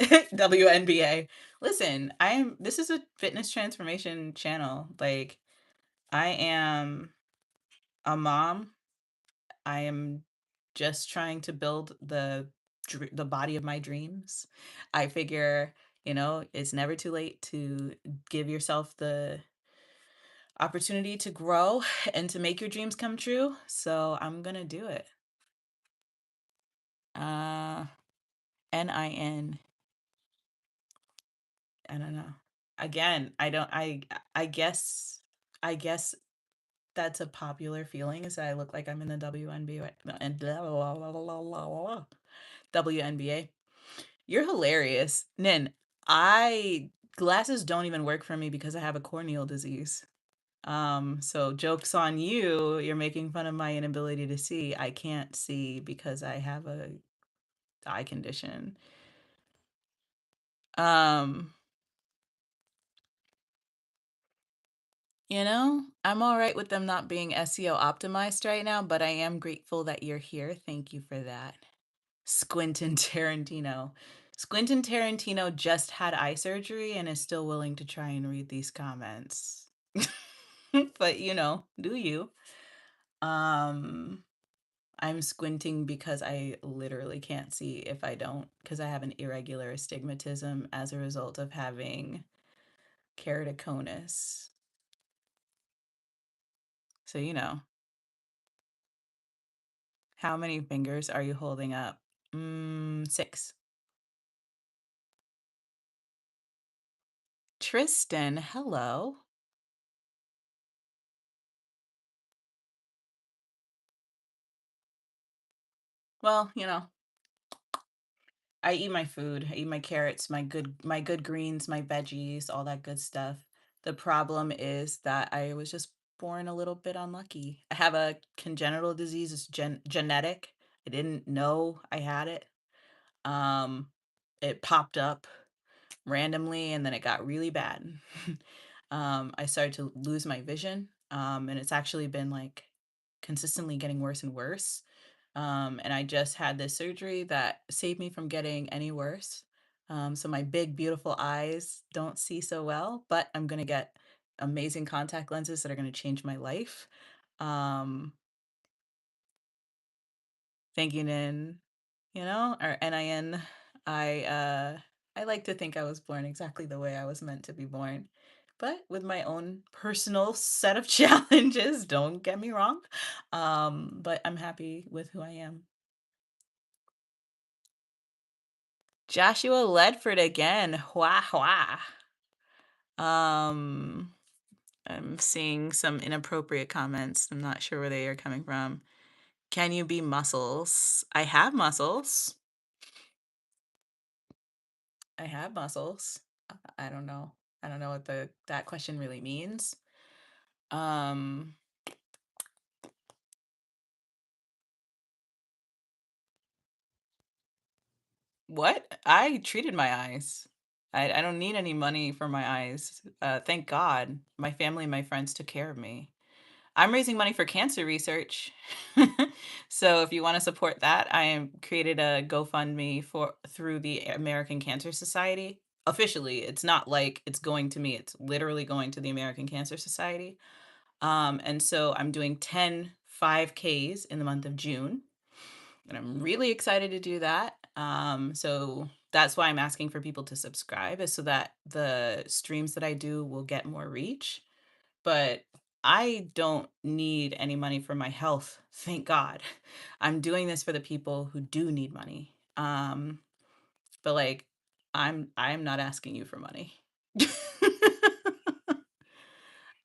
[SPEAKER 1] WNBA. Listen, this is a fitness transformation channel. Like, I am a mom. I am just trying to build the body of my dreams. I figure, it's never too late to give yourself the opportunity to grow and to make your dreams come true. So I'm gonna do it. Uh, NIN. I don't know. Again, I don't. I guess. I guess that's a popular feeling is that I look like I'm in the WNBA and WNBA. You're hilarious. Nin, I glasses don't even work for me because I have a corneal disease. So joke's on you. You're making fun of my inability to see. I can't see because I have a eye condition. Um, I'm all right with them not being SEO optimized right now, but I am grateful that you're here. Thank you for that. Squintin Tarantino. Squintin Tarantino just had eye surgery and is still willing to try and read these comments. But do you? Um, I'm squinting because I literally can't see if I don't, because I have an irregular astigmatism as a result of having keratoconus. So, how many fingers are you holding up? 6. Tristan, hello. Well, I eat my food. I eat my carrots, my good greens, my veggies, all that good stuff. The problem is that I was just born a little bit unlucky. I have a congenital disease. It's genetic. I didn't know I had it. Um, it popped up randomly and then it got really bad. I started to lose my vision, and it's actually been like consistently getting worse and worse. And I just had this surgery that saved me from getting any worse. So my big, beautiful eyes don't see so well, but I'm going to get amazing contact lenses that are going to change my life. Um, Thanking in, or NIN. I I like to think I was born exactly the way I was meant to be born, but with my own personal set of challenges, don't get me wrong. But I'm happy with who I am. Joshua Ledford again. Wah wah. Um, I'm seeing some inappropriate comments. I'm not sure where they are coming from. Can you be muscles? I have muscles. I have muscles. I don't know. I don't know what that question really means. Um, what? I treated my eyes. I don't need any money for my eyes. Thank God. My family and my friends took care of me. I'm raising money for cancer research. So if you want to support that, I am created a GoFundMe through the American Cancer Society. Officially, it's not like it's going to me. It's literally going to the American Cancer Society. And so I'm doing 10 5Ks in the month of June, and I'm really excited to do that. So that's why I'm asking for people to subscribe, is so that the streams that I do will get more reach. But I don't need any money for my health, thank God. I'm doing this for the people who do need money. But like I'm not asking you for money.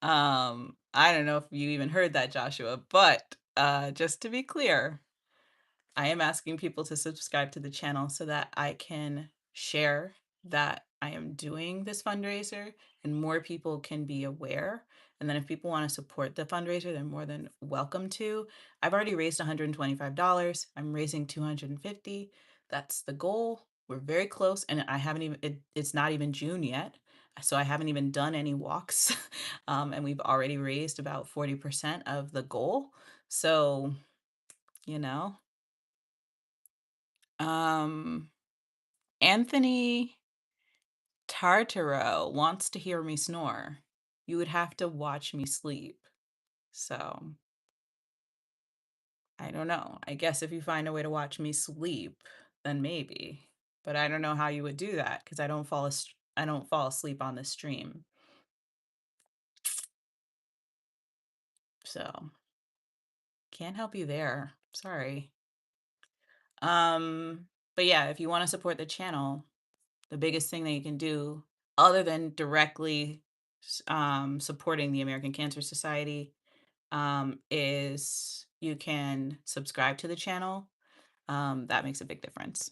[SPEAKER 1] I don't know if you even heard that, Joshua, but just to be clear, I am asking people to subscribe to the channel so that I can share that I am doing this fundraiser and more people can be aware. And then if people want to support the fundraiser, they're more than welcome to. I've already raised $125. I'm raising 250. That's the goal. We're very close and I haven't even it's not even June yet. So I haven't even done any walks. And we've already raised about 40% of the goal. So, you know, um Anthony Tartaro wants to hear me snore. You would have to watch me sleep. So, I don't know. I guess if you find a way to watch me sleep, then maybe. But I don't know how you would do that because I don't fall asleep on the stream. So, can't help you there. Sorry. Um, but yeah, if you want to support the channel, the biggest thing that you can do other than directly supporting the American Cancer Society is you can subscribe to the channel. That makes a big difference.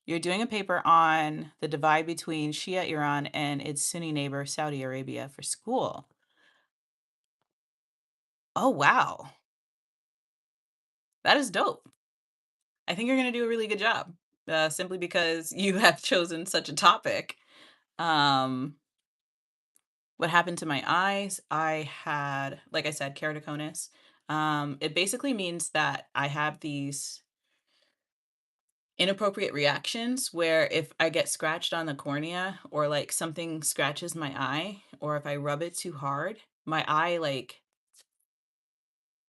[SPEAKER 1] You're doing a paper on the divide between Shia Iran and its Sunni neighbor Saudi Arabia for school. Oh, wow. That is dope. I think you're going to do a really good job simply because you have chosen such a topic. Um, what happened to my eyes? I had, like I said, keratoconus. It basically means that I have these inappropriate reactions where if I get scratched on the cornea or like something scratches my eye or if I rub it too hard, my eye like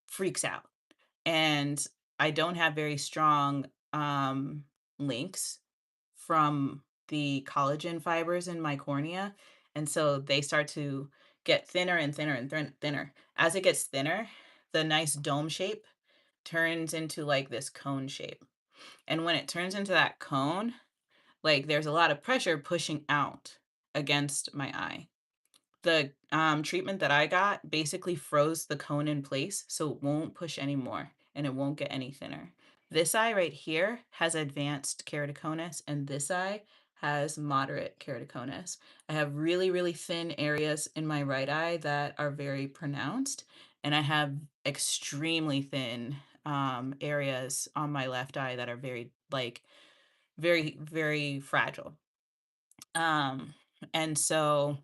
[SPEAKER 1] freaks out. And I don't have very strong links from the collagen fibers in my cornea. And so they start to get thinner and thinner and thinner. As it gets thinner, the nice dome shape turns into like this cone shape. And when it turns into that cone, like there's a lot of pressure pushing out against my eye. The treatment that I got basically froze the cone in place so it won't push anymore and it won't get any thinner. This eye right here has advanced keratoconus and this eye has moderate keratoconus. I have really, really thin areas in my right eye that are very pronounced, and I have extremely thin areas on my left eye that are very, like, very, very fragile. Um, and so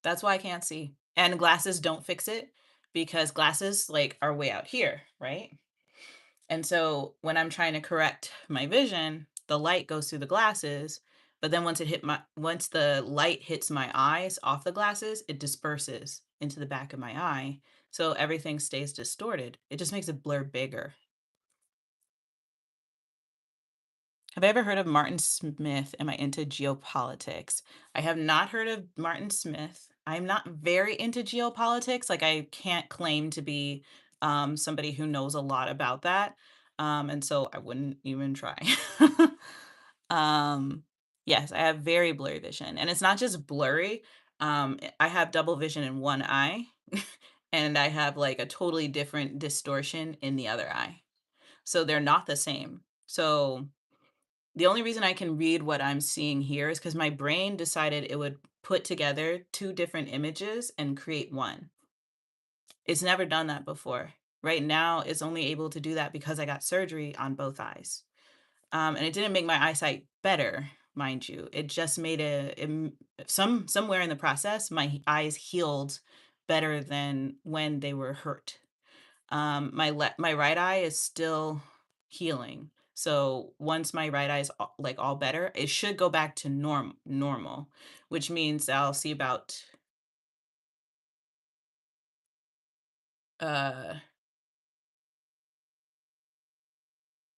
[SPEAKER 1] that's why I can't see. And glasses don't fix it because glasses like are way out here, right? And so when I'm trying to correct my vision, the light goes through the glasses, but then once the light hits my eyes off the glasses, it disperses into the back of my eye. So everything stays distorted. It just makes it blur bigger. Have I ever heard of Martin Smith? Am I into geopolitics? I have not heard of Martin Smith. I'm not very into geopolitics. Like, I can't claim to be somebody who knows a lot about that. And so I wouldn't even try. um, yes, I have very blurry vision. And it's not just blurry. I have double vision in one eye, and I have like a totally different distortion in the other eye. So they're not the same. So the only reason I can read what I'm seeing here is because my brain decided it would put together two different images and create one. It's never done that before. Right now, it's only able to do that because I got surgery on both eyes. And it didn't make my eyesight better, mind you. It just made somewhere in the process, my eyes healed better than when they were hurt. My right eye is still healing. So once my right eye is like all better, it should go back to normal, which means I'll see about uh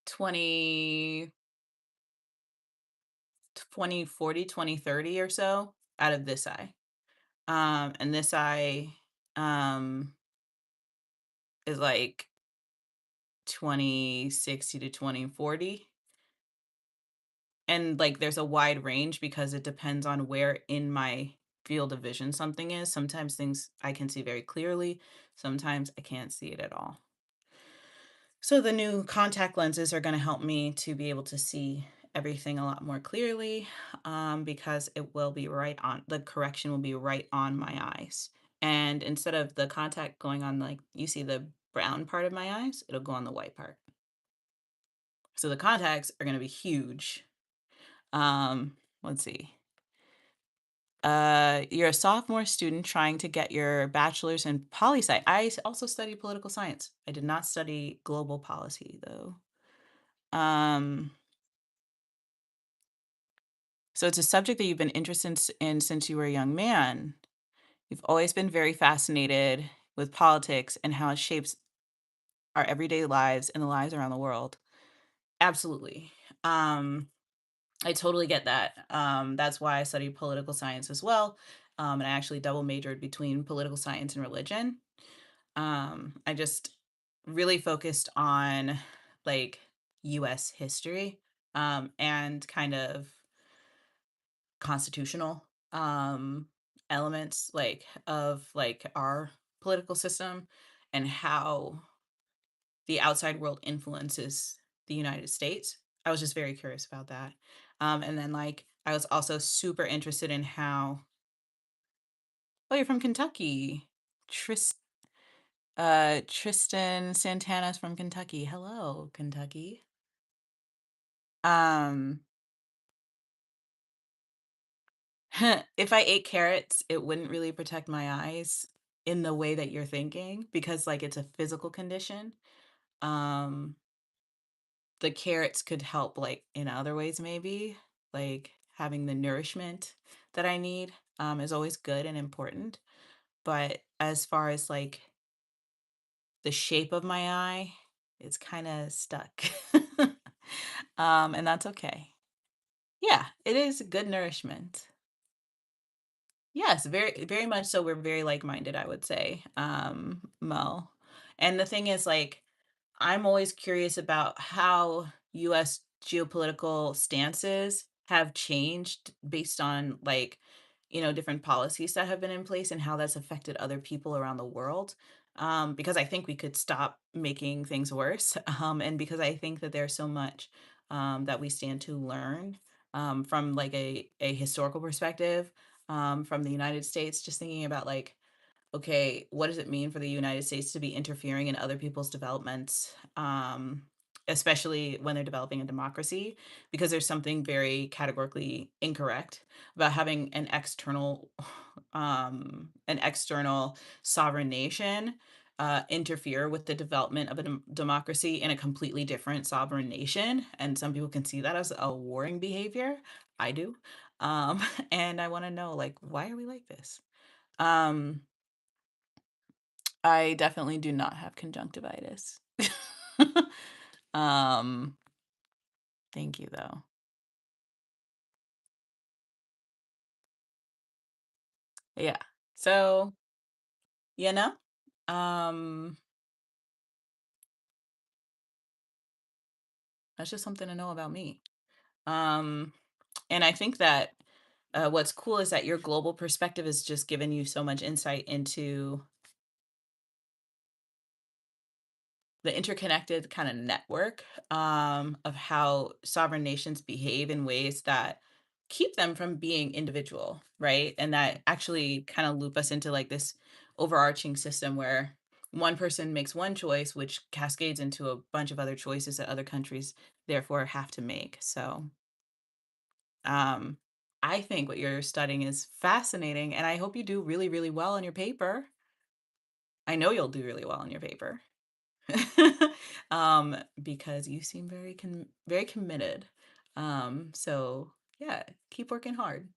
[SPEAKER 1] 20 2040 2030 or so. out of this eye. And this eye um is like 2060 to 2040. And like there's a wide range because it depends on where in my field of vision something is. Sometimes things I can see very clearly, sometimes I can't see it at all. So the new contact lenses are going to help me to be able to see everything a lot more clearly, because it will be right on, the correction will be right on my eyes. And instead of the contact going on, like you see the brown part of my eyes, it'll go on the white part. So the contacts are going to be huge. Let's see. You're a sophomore student trying to get your bachelor's in poli sci. Also studied political science. I did not study global policy though. Um, so it's a subject that you've been interested in since you were a young man. You've always been very fascinated with politics and how it shapes our everyday lives and the lives around the world. Absolutely. Um, I totally get that. That's why I studied political science as well. And I actually double majored between political science and religion. I just really focused on like US history, and kind of constitutional elements like of like our political system and how the outside world influences the United States. I was just very curious about that. And then like I was also super interested in how, oh, you're from Kentucky. Tris Tristan Santana's from Kentucky. Hello, Kentucky. Um, if I ate carrots, it wouldn't really protect my eyes in the way that you're thinking because like it's a physical condition. Um, the carrots could help like in other ways maybe, like having the nourishment that I need is always good and important. But as far as like the shape of my eye, it's kind of stuck. And that's okay. Yeah, it is good nourishment. Yes, very very much so. We're very like-minded, I would say, Mo. And the thing is, like, I'm always curious about how US geopolitical stances have changed based on like, different policies that have been in place and how that's affected other people around the world. Because I think we could stop making things worse. And because I think that there's so much that we stand to learn from like a historical perspective, from the United States, just thinking about like, okay, what does it mean for the United States to be interfering in other people's developments, especially when they're developing a democracy? Because there's something very categorically incorrect about having an external sovereign nation interfere with the development of a democracy in a completely different sovereign nation. And some people can see that as a warring behavior. I do. And I want to know, like, why are we like this? Um, I definitely do not have conjunctivitis. Um, thank you though. Yeah. So, you know, um, that's just something to know about me. Um, and I think that what's cool is that your global perspective has just given you so much insight into the interconnected kind of network of how sovereign nations behave in ways that keep them from being individual, right? And that actually kind of loop us into like this overarching system where one person makes one choice, which cascades into a bunch of other choices that other countries therefore have to make. So, um, I think what you're studying is fascinating, and I hope you do really, really well on your paper. I know you'll do really well on your paper. Because you seem very committed. So yeah, keep working hard.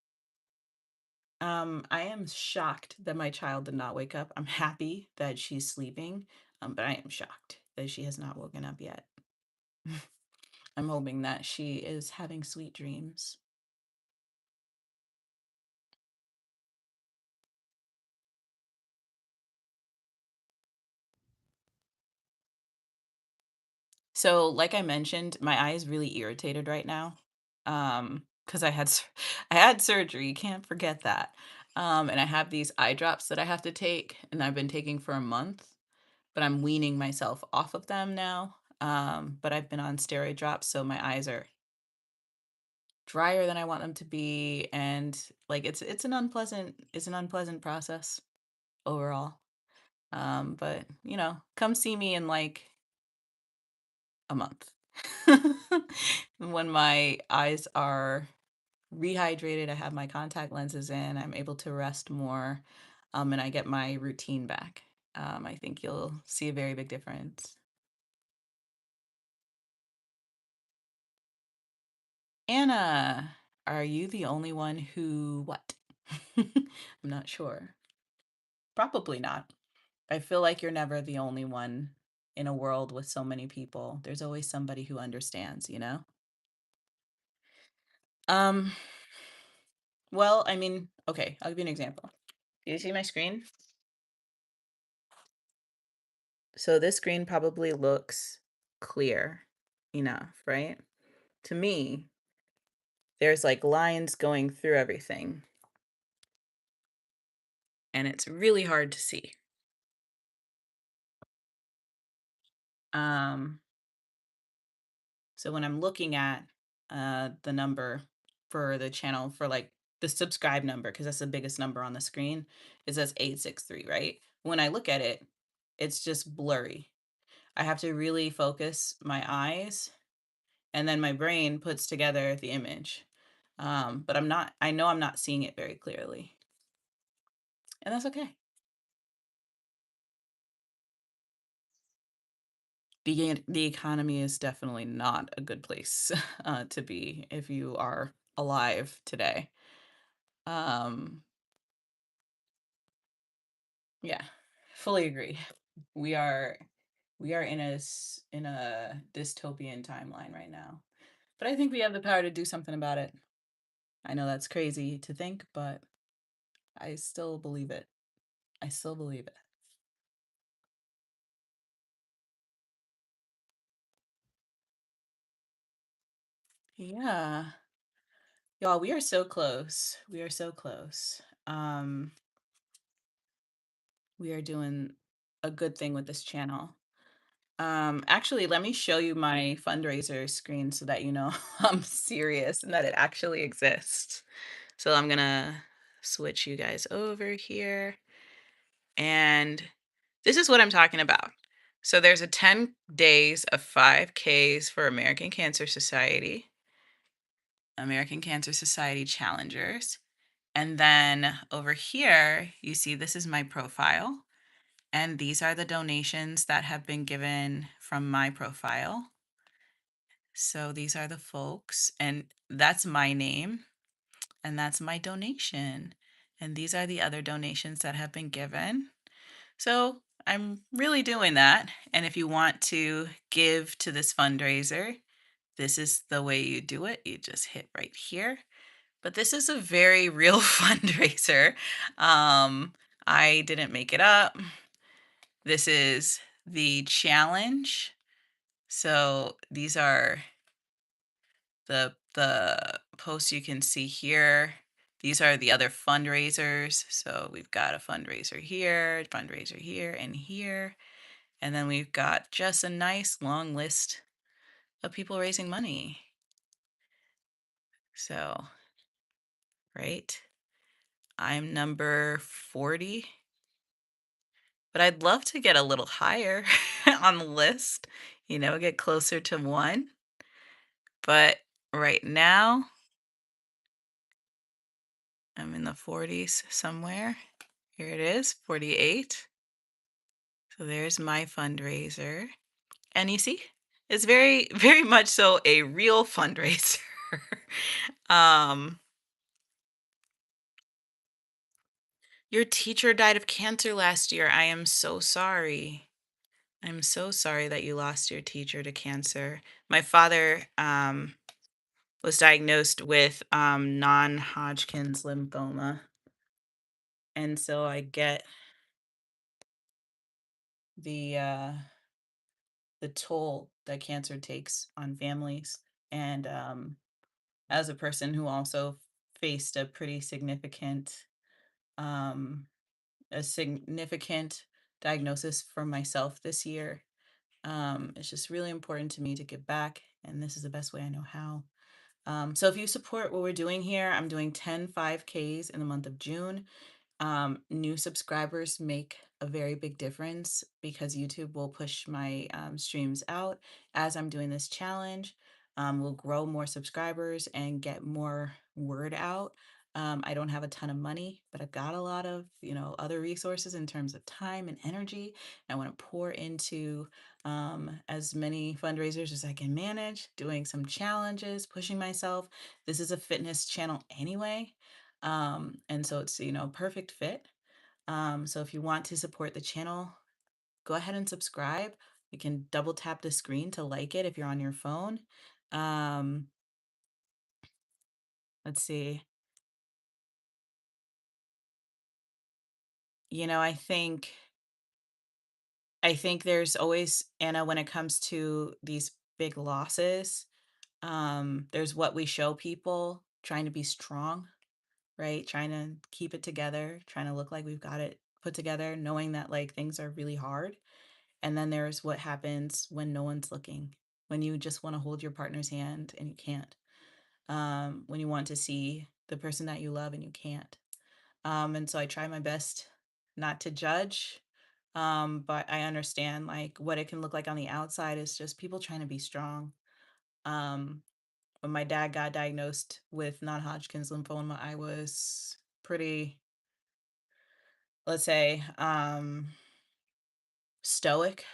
[SPEAKER 1] I am shocked that my child did not wake up. I'm happy that she's sleeping, but I am shocked that she has not woken up yet. I'm hoping that she is having sweet dreams. So, like I mentioned, my eye is really irritated right now. Because I had surgery, can't forget that. And I have these eye drops that I have to take, and I've been taking for a month, but I'm weaning myself off of them now. But I've been on steroid drops, so my eyes are drier than I want them to be, and like it's an unpleasant process overall. But come see me in like a month. When my eyes are rehydrated, I have my contact lenses in, I'm able to rest more, and I get my routine back. I think you'll see a very big difference. Anna, are you the only one who what? I'm not sure. Probably not. I feel like you're never the only one in a world with so many people. There's always somebody who understands, you know? Um, well, I mean, okay, I'll give you an example. Do you see my screen? So this screen probably looks clear enough, right? To me, there's like lines going through everything, and it's really hard to see. Um, so when I'm looking at the number for the channel for like the subscribe number, because that's the biggest number on the screen, it says 863, right? When I look at it, it's just blurry. I have to really focus my eyes, and then my brain puts together the image. But I know I'm not seeing it very clearly, and that's okay. The economy is definitely not a good place to be if you are alive today. Um, yeah, fully agree. We are we are in a dystopian timeline right now, but I think we have the power to do something about it. I know that's crazy to think, but I still believe it. I still believe it. Yeah. Y'all, we are so close. We are so close. We are doing a good thing with this channel. Actually, let me show you my fundraiser screen so that you know I'm serious and that it actually exists. So I'm gonna switch you guys over here. And this is what I'm talking about. So there's a 10 days of 5Ks for American Cancer Society challengers. And then over here, you see this is my profile. And these are the donations that have been given from my profile. So these are the folks, and that's my name, and that's my donation. And these are the other donations that have been given. So I'm really doing that. And if you want to give to this fundraiser, this is the way you do it. You just hit right here. But this is a very real fundraiser. I didn't make it up. This is the challenge. So these are the posts you can see here. These are the other fundraisers. So we've got a fundraiser here, and here. And then we've got just a nice long list of people raising money. So, right? I'm number 40, but I'd love to get a little higher on the list, get closer to one. But right now, I'm in the 40s somewhere. Here it is, 48. So there's my fundraiser. And you see, it's very, very much so a real fundraiser. um, your teacher died of cancer last year. I am so sorry. I'm so sorry that you lost your teacher to cancer. My father was diagnosed with non-Hodgkin's lymphoma. And so I get the uh, the toll that cancer takes on families. And as a person who also faced um, a significant diagnosis for myself this year, it's just really important to me to give back, and this is the best way I know how. So if you support what we're doing here, I'm doing 10 5Ks in the month of June. New subscribers make a very big difference because YouTube will push my streams out as I'm doing this challenge. We'll grow more subscribers and get more word out. I don't have a ton of money, but I've got a lot of, other resources in terms of time and energy. I want to pour into as many fundraisers as I can manage, doing some challenges, pushing myself. This is a fitness channel anyway. And so it's, perfect fit. So if you want to support the channel, go ahead and subscribe. You can double tap the screen to like it if you're on your phone. Um, let's see. You know, I think there's always, Anna, when it comes to these big losses, there's what we show people, trying to be strong, right? Trying to keep it together, trying to look like we've got it put together, knowing that like things are really hard. And then there's what happens when no one's looking, when you just want to hold your partner's hand and you can't, when you want to see the person that you love and you can't. And so I try my best not to judge, but I understand like what it can look like on the outside is just people trying to be strong. Um, when my dad got diagnosed with non-Hodgkin's lymphoma, I was pretty, let's say, stoic.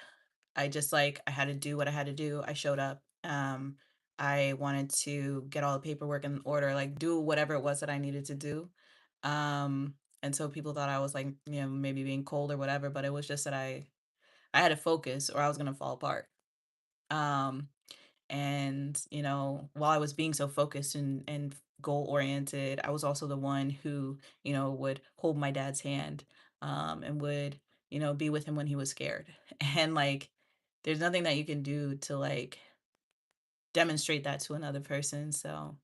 [SPEAKER 1] I just like I had to do what I had to do. I showed up. I wanted to get all the paperwork in order, like do whatever it was that I needed to do. Um, and so people thought I was like, maybe being cold or whatever, but it was just that I had to focus or I was gonna fall apart. Um, and while I was being so focused and goal oriented, I was also the one who, would hold my dad's hand, and would, be with him when he was scared. And like there's nothing that you can do to like demonstrate that to another person. So,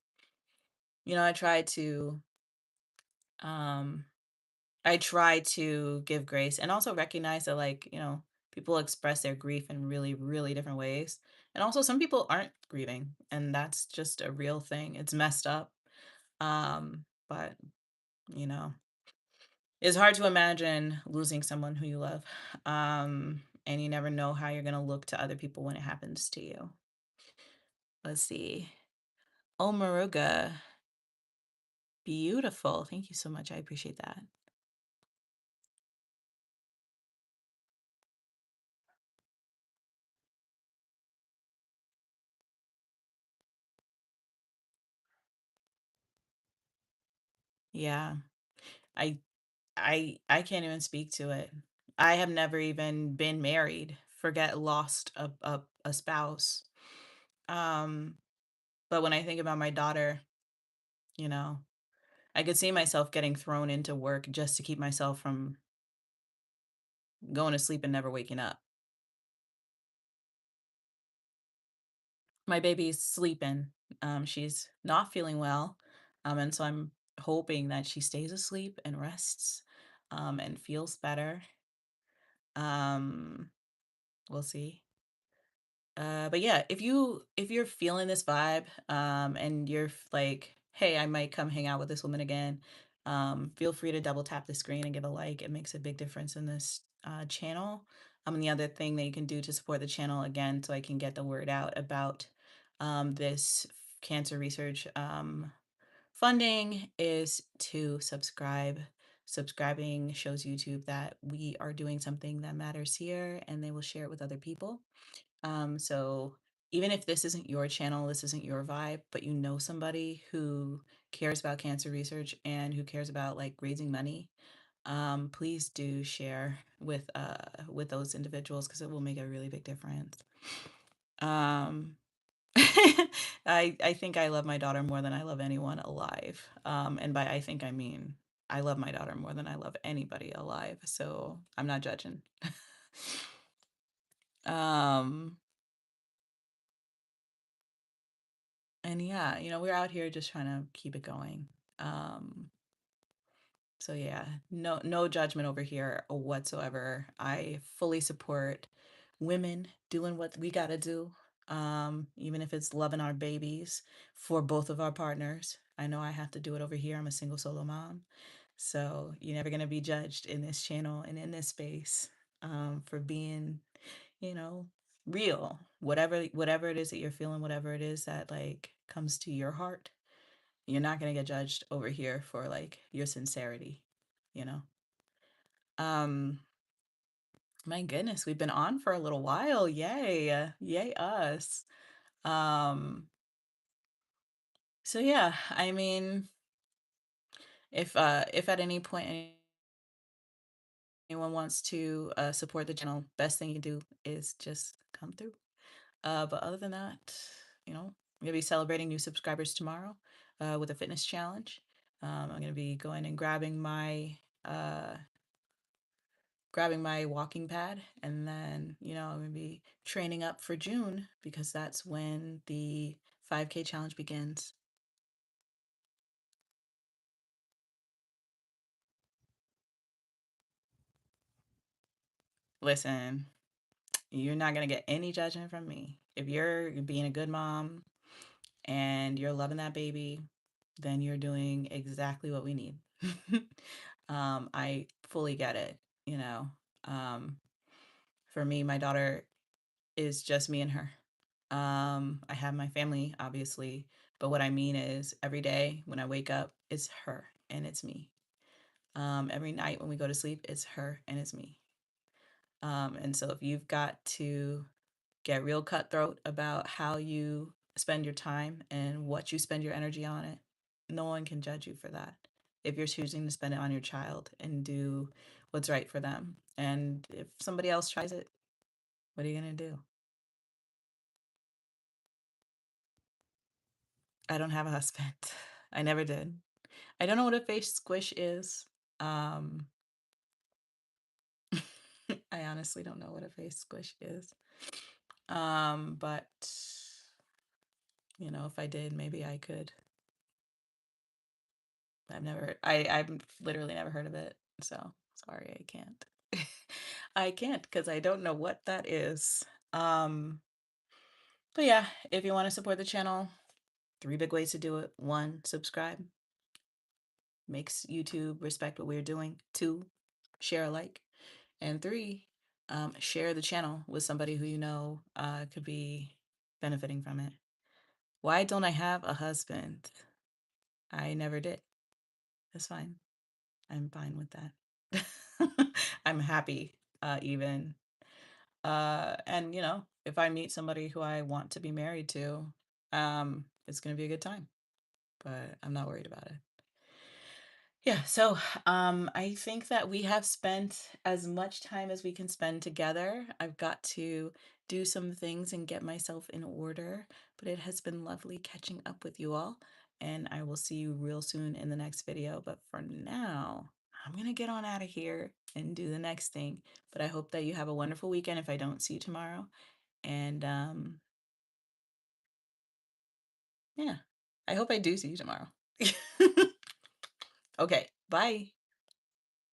[SPEAKER 1] I um try to give grace and also recognize that like, people express their grief in really, really different ways. And also some people aren't grieving, and that's just a real thing. It's messed up. But, you know, it's hard to imagine losing someone who you love. And you never know how you're going to look to other people when it happens to you. Let's see. Oh, Maruga. Beautiful. Thank you so much. I appreciate that. Yeah. I I can't even speak to it. I have never even been married. Forget lost a spouse. Um, but when I think about my daughter, you know, I could see myself getting thrown into work just to keep myself from going to sleep and never waking up. My baby's sleeping. She's not feeling well. And so I'm hoping that she stays asleep and rests, and feels better. Um, we'll see. But yeah, if you're feeling this vibe, and you're like, hey, I might come hang out with this woman again, feel free to double tap the screen and give a like. It makes a big difference in this channel. And the other thing that you can do to support the channel again, so I can get the word out about this cancer research funding, is to subscribe. Subscribing shows YouTube that we are doing something that matters here, and they will share it with other people. So even if this isn't your channel, this isn't your vibe, but you know somebody who cares about cancer research and who cares about like raising money, please do share with those individuals because it will make a really big difference. Um, I think I love my daughter more than I love anyone alive. And by I think I mean I love my daughter more than I love anybody alive. So I'm not judging. um And yeah, we're out here just trying to keep it going. Um, so yeah, no judgment over here whatsoever. I fully support women doing what we gotta do. Even if it's loving our babies for both of our partners. I know I have to do it over here. I'm a single solo mom. So you're never gonna be judged in this channel and in this space for being, you know, real. Whatever it is that you're feeling, whatever it is that like comes to your heart, you're not gonna get judged over here for like your sincerity, you know. Um, my goodness, we've been on for a little while. Yay. Yay us. Um, so yeah, I mean, if at any point anyone wants to support the channel, best thing you do is just come through. But other than that, I'm gonna be celebrating new subscribers tomorrow with a fitness challenge. I'm gonna be going and uh, grabbing my walking pad, and then I'm gonna be training up for June because that's when the 5K challenge begins. Listen, you're not gonna get any judgment from me. If you're being a good mom and you're loving that baby, then you're doing exactly what we need. I fully get it, you know. Um, for me, my daughter is just me and her. I have my family, obviously, but what I mean is every day when I wake up, it's her and it's me. Every night when we go to sleep, it's her and it's me. And so if you've got to get real cutthroat about how you spend your time and what you spend your energy on it, no one can judge you for that. If you're choosing to spend it on your child and do what's right for them. And if somebody else tries it, what are you going to do? I don't have a husband. I never did. I don't know what a face squish is. Um, I honestly don't know what a face squish is. But if I did, maybe I could. I've literally never heard of it. So sorry, I can't. I can't because I don't know what that is. Um, but yeah, if you want to support the channel, three big ways to do it. One, subscribe. Makes YouTube respect what we're doing. Two, share a like. And three, share the channel with somebody who could be benefiting from it. Why don't I have a husband? I never did. That's fine. I'm fine with that. I'm happy, even. And if I meet somebody who I want to be married to, it's gonna be a good time. But I'm not worried about it. Yeah, so I think that we have spent as much time as we can spend together. I've got to do some things and get myself in order, but it has been lovely catching up with you all, and I will see you real soon in the next video. But for now, I'm gonna get on out of here and do the next thing. But I hope that you have a wonderful weekend if I don't see you tomorrow. And yeah, I hope I do see you tomorrow. Okay, bye.